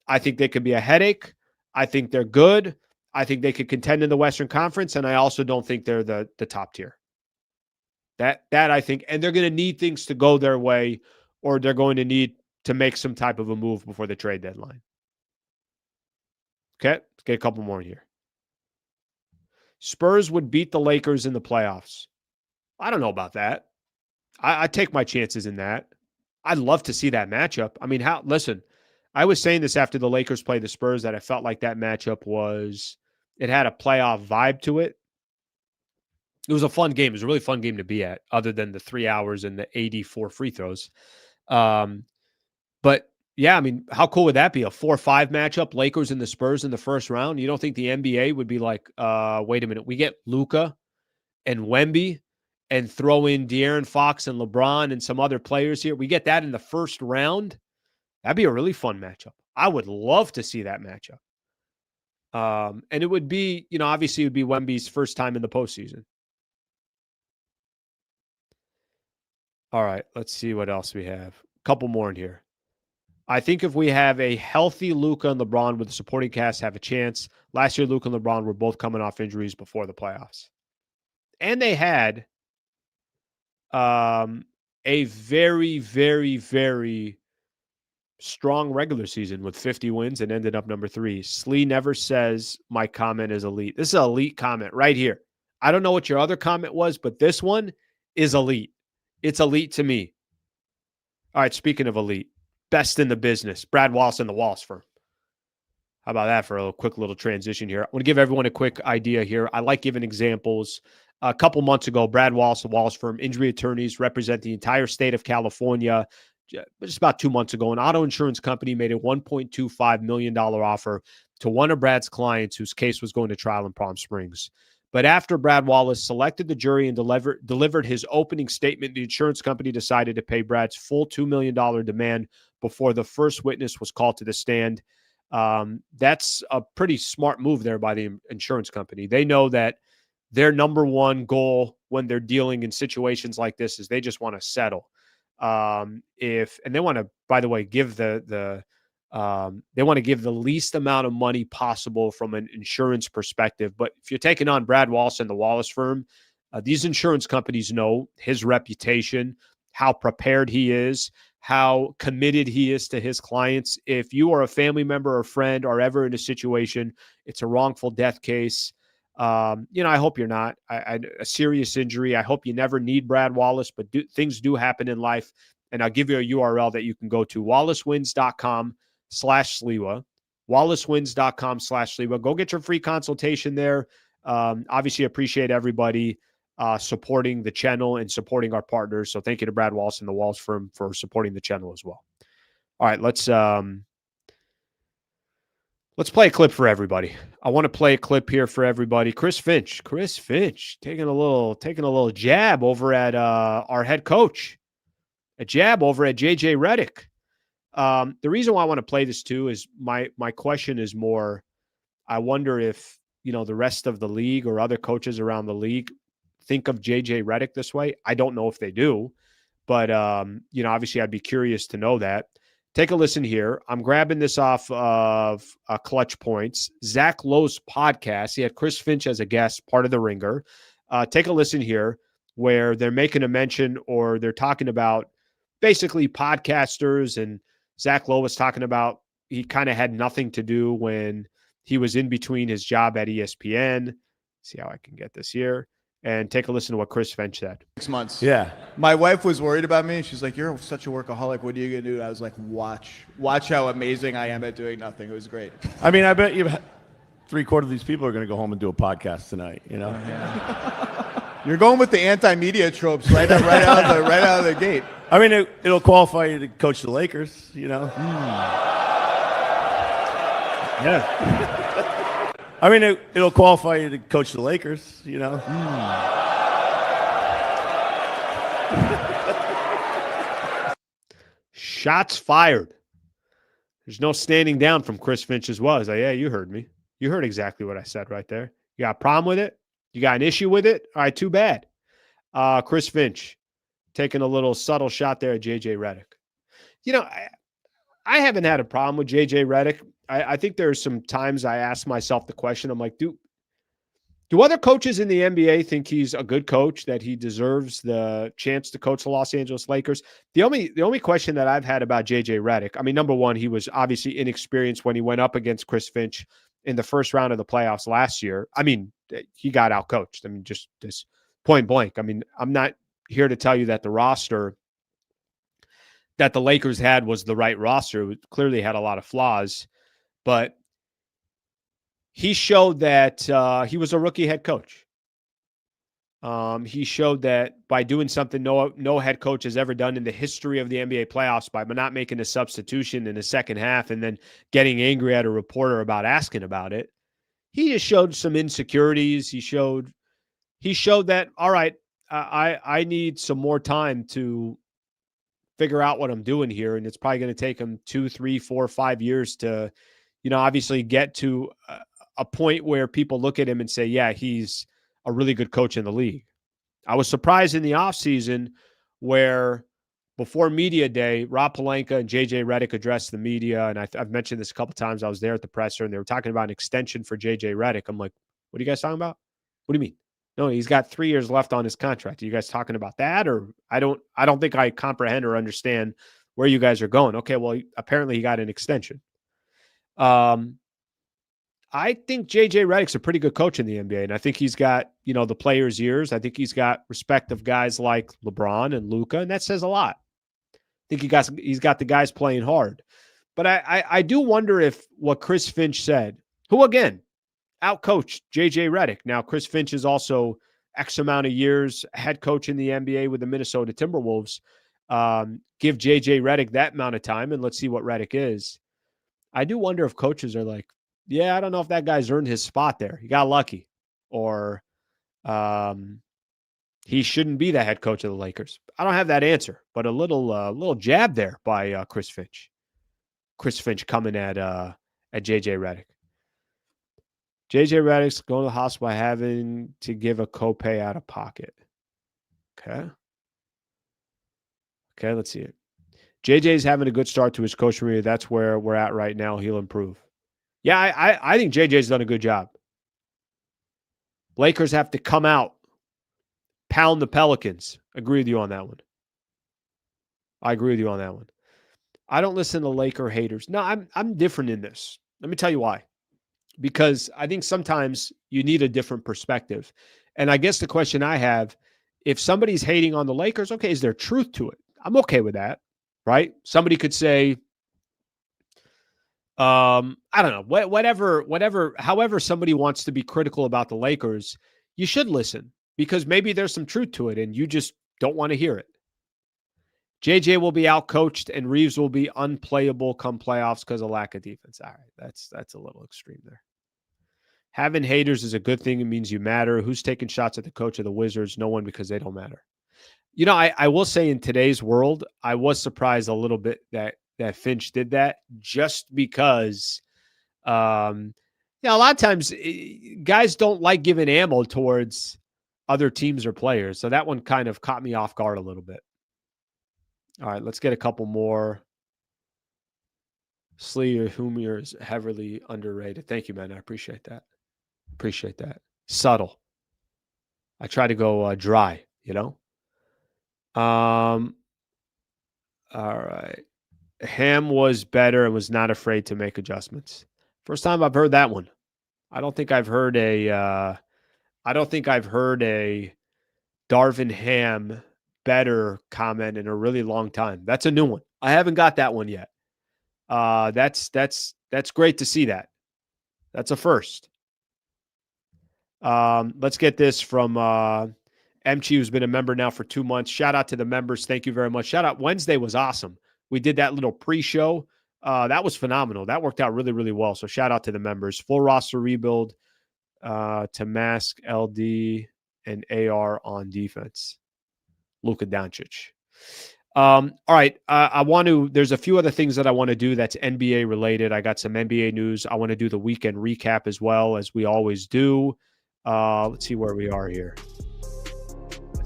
I think they could be a headache. I think they're good. I think they could contend in the Western Conference, and I also don't think they're the top tier. That I think, and they're going to need things to go their way, or they're going to need to make some type of a move before the trade deadline. Okay, let's get a couple more here. Spurs would beat the Lakers in the playoffs. I don't know about that. I take my chances in that. I'd love to see that matchup. I mean, listen, I was saying this after the Lakers played the Spurs that I felt like that matchup it had a playoff vibe to it. It was a fun game. It was a really fun game to be at, other than the 3 hours and the 84 free throws. But yeah, I mean, how cool would that be? A 4-5 matchup, Lakers and the Spurs in the first round. You don't think the NBA would be like, wait a minute, we get Luka and Wemby and throw in De'Aaron Fox and LeBron and some other players here, we get that in the first round, that'd be a really fun matchup. I would love to see that matchup. And it would be, obviously it would be Wemby's first time in the postseason. All right, let's see what else we have. A couple more in here. I think if we have a healthy Luka and LeBron with the supporting cast, have a chance. Last year, Luka and LeBron were both coming off injuries before the playoffs. And they had a very, very, very strong regular season with 50 wins and ended up number 3. Slee never says my comment is elite. This is an elite comment right here. I don't know what your other comment was, but this one is elite. It's elite to me. All right, speaking of elite, best in the business, Brad Wallace and the Wallace firm. How about that for a quick little transition here? I want to give everyone a quick idea here. I like giving examples. A couple months ago, Brad Wallace, the Wallace firm, injury attorneys represent the entire state of California. Just about 2 months ago, an auto insurance company made a $1.25 million offer to one of Brad's clients whose case was going to trial in Palm Springs. But after Brad Wallace selected the jury and delivered his opening statement, the insurance company decided to pay Brad's full $2 million demand before the first witness was called to the stand. That's a pretty smart move there by the insurance company. They know that their number one goal when they're dealing in situations like this is they just want to settle. And they want to, by the way, give they want to give the least amount of money possible from an insurance perspective. But if you're taking on Brad Wallace and the Wallace firm, these insurance companies know his reputation, how prepared he is, how committed he is to his clients. If you are a family member or friend or ever in a situation, it's a wrongful death case. I hope you're not a serious injury. I hope you never need Brad Wallace, but things do happen in life. And I'll give you a URL that you can go to, wallacewins.com/Sliwa, wallacewins.com/Sliwa. Go get your free consultation there. Obviously appreciate everybody supporting the channel and supporting our partners. So thank you to Brad Wallace and the Wallace firm for supporting the channel as well. All right, let's play a clip for everybody. I want to play a clip here for everybody. Chris Finch taking a little jab over at our head coach, a jab over at JJ Redick. The reason why I want to play this too is my question is more, I wonder if, the rest of the league or other coaches around the league think of JJ Redick this way. I don't know if they do, but obviously I'd be curious to know that. Take a listen here. I'm grabbing this off of Clutch Points, Zach Lowe's podcast. He had Chris Finch as a guest, part of the Ringer. Take a listen here where they're making a mention or they're talking about basically podcasters, and Zach Lowe was talking about he kind of had nothing to do when he was in between his job at ESPN. See how I can get this here. And take a listen to what Chris Finch said. 6 months. Yeah. My wife was worried about me. She's like, you're such a workaholic. What are you going to do? I was like, watch how amazing I am at doing nothing. It was great. I mean, I bet you 3/4 of these people are going to go home and do a podcast tonight, You're going with the anti-media tropes right out of the gate. I mean, it'll qualify you to coach the Lakers, Yeah. I mean, it'll qualify you to coach the Lakers, Shots fired. There's no standing down from Chris Finch as well. He's like, yeah, you heard me. You heard exactly what I said right there. You got a problem with it? You got an issue with it? All right, too bad. Chris Finch taking a little subtle shot there at JJ Redick. I haven't had a problem with JJ Redick. I think there's some times I ask myself the question, I'm like, do other coaches in the NBA think he's a good coach, that he deserves the chance to coach the Los Angeles Lakers? The only question that I've had about JJ Redick, I mean, number one, he was obviously inexperienced when he went up against Chris Finch in the first round of the playoffs last year. I mean, he got outcoached. I mean, just this point blank. I mean, I'm not here to tell you that the roster that the Lakers had was the right roster. It clearly had a lot of flaws. But he showed that he was a rookie head coach. He showed that by doing something no head coach has ever done in the history of the NBA playoffs, by not making a substitution in the second half and then getting angry at a reporter about asking about it. He just showed some insecurities. He showed that, all right, I need some more time to figure out what I'm doing here. And it's probably going to take him 2, 3, 4, 5 years to, obviously get to a point where people look at him and say, yeah, he's a really good coach in the league. I was surprised in the offseason where before media day, Rob Pelinka and JJ Redick addressed the media. And I've mentioned this a couple times. I was there at the presser and they were talking about an extension for JJ Redick. I'm like, what are you guys talking about? What do you mean? No, he's got 3 years left on his contract. Are you guys talking about that? Or I don't think I comprehend or understand where you guys are going. Okay, well, apparently he got an extension. I think JJ Redick's a pretty good coach in the NBA, and I think he's got, the players' ears. I think he's got respect of guys like LeBron and Luka, and that says a lot. I think he's got the guys playing hard. But I do wonder if what Chris Finch said, who again outcoached JJ Redick. Now, Chris Finch is also X amount of years head coach in the NBA with the Minnesota Timberwolves. Give JJ Redick that amount of time, and let's see what Redick is. I do wonder if coaches are like, yeah, I don't know if that guy's earned his spot there. He got lucky. Or he shouldn't be the head coach of the Lakers. I don't have that answer, but a little jab there by Chris Finch. Chris Finch coming at JJ Redick. JJ Redick's going to the hospital by having to give a copay out of pocket. Okay, let's see it. JJ's having a good start to his coaching career. That's where we're at right now. He'll improve. Yeah, I think JJ's done a good job. Lakers have to come out, pound the Pelicans. Agree with you on that one. I agree with you on that one. I don't listen to Laker haters. No, I'm different in this. Let me tell you why. Because I think sometimes you need a different perspective. And I guess the question I have, if somebody's hating on the Lakers, okay, is there truth to it? I'm okay with that, right? Somebody could say, I don't know, however somebody wants to be critical about the Lakers, you should listen because maybe there's some truth to it and you just don't want to hear it. JJ will be outcoached and Reeves will be unplayable come playoffs because of lack of defense. All right, that's a little extreme there. Having haters is a good thing. It means you matter. Who's taking shots at the coach of the Wizards? No one, because they don't matter. I will say in today's world, I was surprised a little bit that Finch did that just because, a lot of times guys don't like giving ammo towards other teams or players. So that one kind of caught me off guard a little bit. All right, let's get a couple more. Sliwa is heavily underrated. Thank you, man. I appreciate that. Subtle. I try to go dry, All right. Ham was better and was not afraid to make adjustments. First time I've heard that one. I don't think I've heard a Darvin Ham better comment in a really long time. That's a new one. I haven't got that one yet. That's great to see that. That's a first. Let's get this from MG, who's been a member now for 2 months. Shout out to the members. Thank you very much. Shout out. Wednesday was awesome. We did that little pre-show. That was phenomenal. That worked out really, really well. So shout out to the members. Full roster rebuild to mask LD and AR on defense. Luka Doncic. All right. There's a few other things that I want to do that's NBA related. I got some NBA news. I want to do the weekend recap as well, as we always do. Let's see where we are here.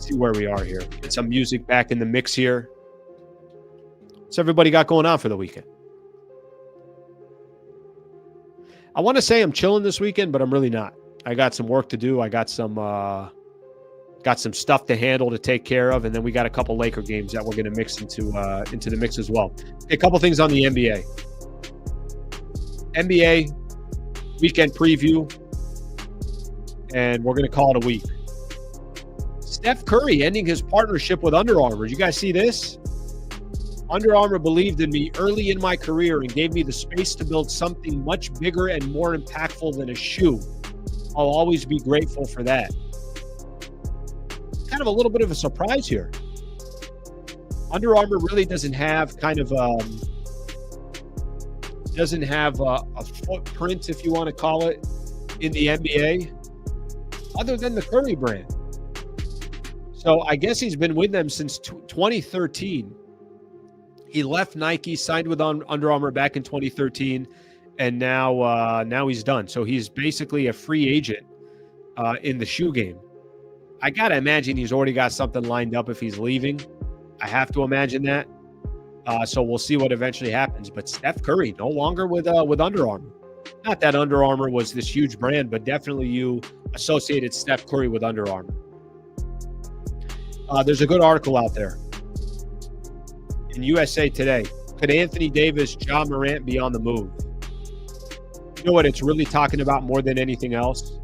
Get some music back in the mix here. What's everybody got going on for the weekend? I want to say I'm chilling this weekend, but I'm really not. I got some work to do. I got some stuff to handle, to take care of, and then we got a couple Laker games that we're going to mix into the mix as well. A couple things on the NBA. NBA weekend preview, and we're going to call it a week. Steph Curry ending his partnership with Under Armour. You guys see this? Under Armour believed in me early in my career and gave me the space to build something much bigger and more impactful than a shoe. I'll always be grateful for that. Kind of a little bit of a surprise here. Under Armour really doesn't have a footprint, if you want to call it, in the NBA, other than the Curry brand. So I guess he's been with them since 2013. He left Nike, signed with Under Armour back in 2013, and now he's done. So he's basically a free agent in the shoe game. I got to imagine he's already got something lined up if he's leaving. I have to imagine that. So we'll see what eventually happens. But Steph Curry no longer with Under Armour. Not that Under Armour was this huge brand, but definitely you associated Steph Curry with Under Armour. There's a good article out there in USA Today. Could Anthony Davis, Ja Morant be on the move? You know what it's really talking about more than anything else?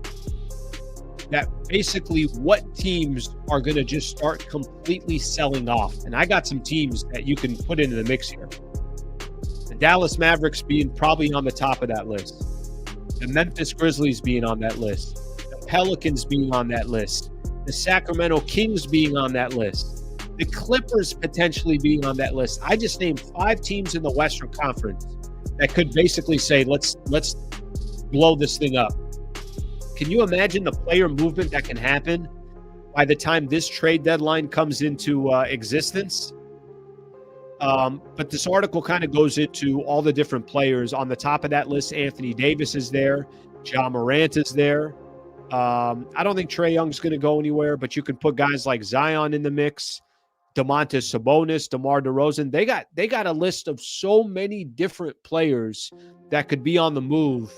That basically what teams are going to just start completely selling off. And I got some teams that you can put into the mix here. The Dallas Mavericks being probably on the top of that list. The Memphis Grizzlies being on that list. The Pelicans being on that list. The Sacramento Kings being on that list. The Clippers potentially being on that list. I just named 5 teams in the Western Conference that could basically say, let's blow this thing up. Can you imagine the player movement that can happen by the time this trade deadline comes into existence? But this article kind of goes into all the different players. On the top of that list, Anthony Davis is there. Ja Morant is there. I don't think Trae Young's going to go anywhere, but you can put guys like Zion in the mix. Domantas Sabonis, DeMar DeRozan. They got a list of so many different players that could be on the move,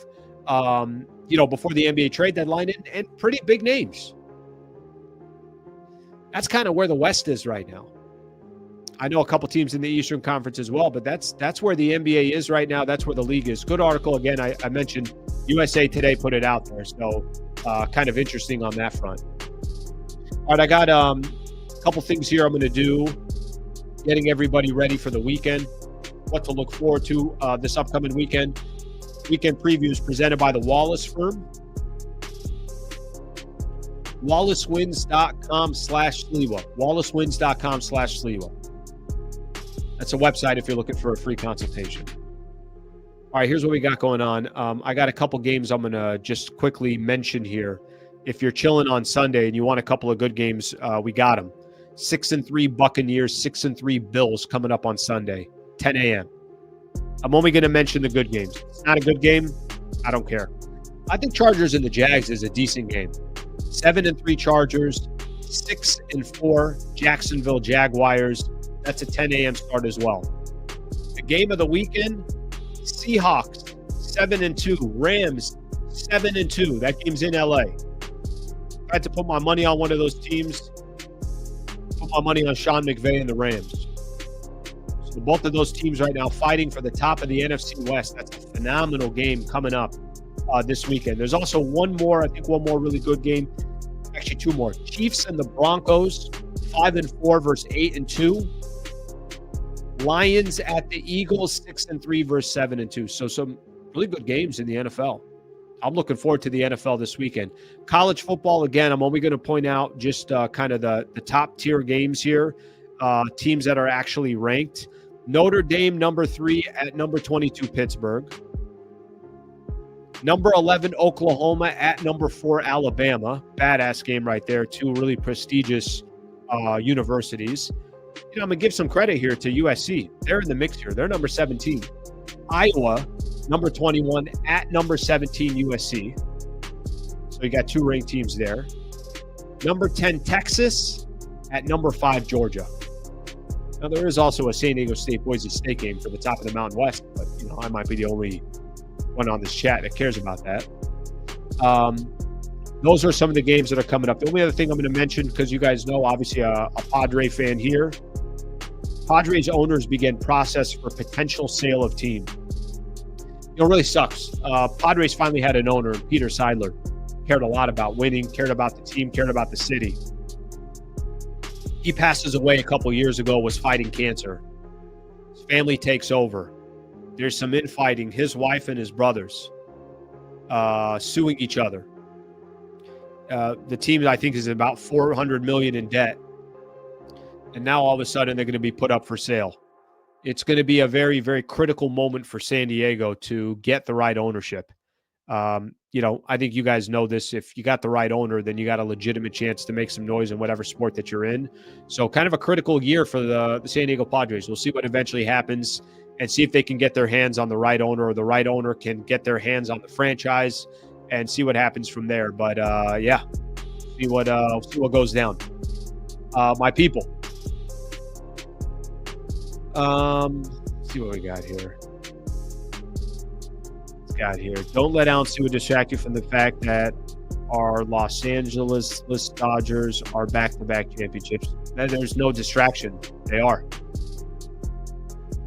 before the NBA trade deadline, and pretty big names. That's kind of where the West is right now. I know a couple teams in the Eastern Conference as well, but that's where the NBA is right now. That's where the league is. Good article. Again, I mentioned USA Today put it out there, so kind of interesting on that front. All right, I got a couple things here I'm going to do, getting everybody ready for the weekend, what to look forward to this upcoming weekend. Weekend previews presented by the Wallace firm. WallaceWins.com/Sliwa. WallaceWins.com/Sliwa. That's a website if you're looking for a free consultation. All right, here's what we got going on. I got a couple games I'm going to just quickly mention here. If you're chilling on Sunday and you want a couple of good games, we got them. 6-3 Buccaneers, 6-3 Bills coming up on Sunday, 10 a.m. I'm only going to mention the good games. If it's not a good game, I don't care. I think Chargers and the Jags is a decent game. 7-3 Chargers, 6-4 Jacksonville Jaguars. That's a 10 a.m. start as well. The game of the weekend, Seahawks, 7-2. Rams, 7-2. That game's in LA. If I had to put my money on one of those teams, put my money on Sean McVay and the Rams. So both of those teams right now fighting for the top of the NFC West. That's a phenomenal game coming up this weekend. There's also one more really good game. Actually, 2 more. Chiefs and the Broncos, 5-4 versus 8-2. Lions at the Eagles, 6-3 versus 7-2. So some really good games in the NFL. I'm looking forward to the NFL this weekend. College football, again, I'm only going to point out just kind of the top tier games here, teams that are actually ranked. Notre Dame, number 3 at number 22, Pittsburgh. Number 11, Oklahoma at number 4, Alabama. Badass game right there. 2 really prestigious universities. I'm going to give some credit here to USC. They're in the mix here. They're number 17. Iowa, number 21 at number 17, USC. So you got 2 ranked teams there. Number 10, Texas at number 5, Georgia. Now, there is also a San Diego State-Boise State game for the top of the Mountain West, but I might be the only one on this chat that cares about that. Those are some of the games that are coming up. The only other thing I'm going to mention, because you guys know, obviously a Padre fan here, Padres owners begin process for potential sale of team. It really sucks. Padres finally had an owner, Peter Seidler, cared a lot about winning, cared about the team, cared about the city. He passes away a couple years ago, was fighting cancer. His family takes over. There's some infighting. His wife and his brothers suing each other. The team, I think, is about $400 million in debt. And now all of a sudden they're going to be put up for sale. It's going to be a very, very critical moment for San Diego to get the right ownership. I think you guys know this. If you got the right owner, then you got a legitimate chance to make some noise in whatever sport that you're in. So kind of a critical year for the San Diego Padres. We'll see what eventually happens and see if they can get their hands on the right owner, or the right owner can get their hands on the franchise, and see what happens from there. But see what goes down. My people. See what we got here. Don't let Allen Sliwa distract you from the fact that our Los Angeles Dodgers are back-to-back championships. There's no distraction. They are.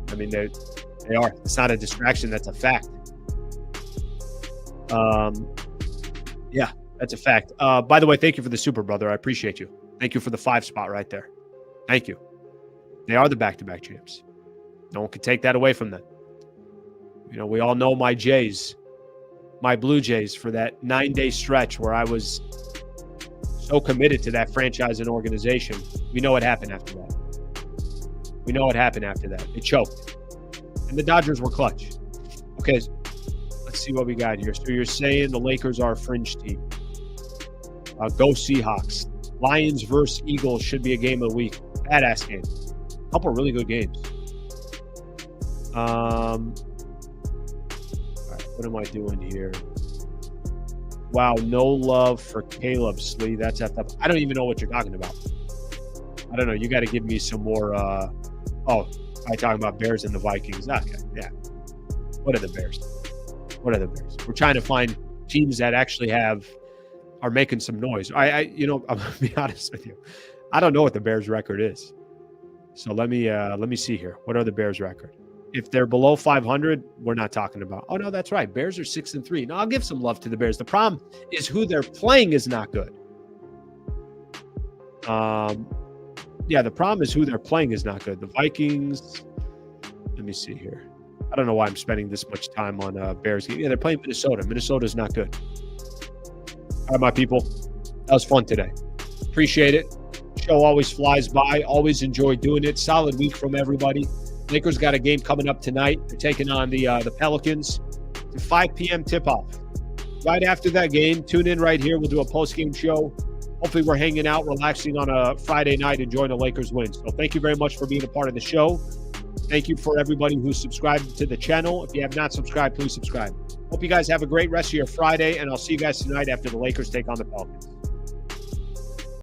I mean, they are. It's not a distraction. That's a fact. Yeah, that's a fact. By the way, thank you for the super, brother. I appreciate you. Thank you for the 5 spot right there. Thank you. They are the back-to-back champs. No one can take that away from them. We all know my Jays, my Blue Jays, for that 9-day stretch where I was so committed to that franchise and organization. We know what happened after that. It choked. And the Dodgers were clutch. Okay, let's see what we got here. So you're saying the Lakers are a fringe team. Go Seahawks. Lions versus Eagles should be a game of the week. Badass game. A couple of really good games. What am I doing here? Wow, no love for Caleb Slee. That's effed up. I don't even know what you're talking about. I don't know. You got to give me some more. I'm talking about Bears and the Vikings. Okay, yeah. What are the Bears? We're trying to find teams that actually are making some noise. I'm gonna be honest with you. I don't know what the Bears' record is. So let me see here. What are the Bears' record? If they're below 500, we're not talking about. Oh no, that's right. Bears are 6-3. No, I'll give some love to the Bears. The problem is who they're playing is not good. The problem is who they're playing is not good. The Vikings. Let me see here. I don't know why I'm spending this much time on Bears. Yeah, they're playing Minnesota. Minnesota's not good. All right, my people. That was fun today. Appreciate it. Show always flies by. Always enjoy doing it. Solid week from everybody. Lakers got a game coming up tonight. They're taking on the Pelicans. It's a 5 p.m. tip-off. Right after that game, tune in right here. We'll do a post-game show. Hopefully we're hanging out, relaxing on a Friday night, enjoying a Lakers win. So thank you very much for being a part of the show. Thank you for everybody who's subscribed to the channel. If you have not subscribed, please subscribe. Hope you guys have a great rest of your Friday, and I'll see you guys tonight after the Lakers take on the Pelicans.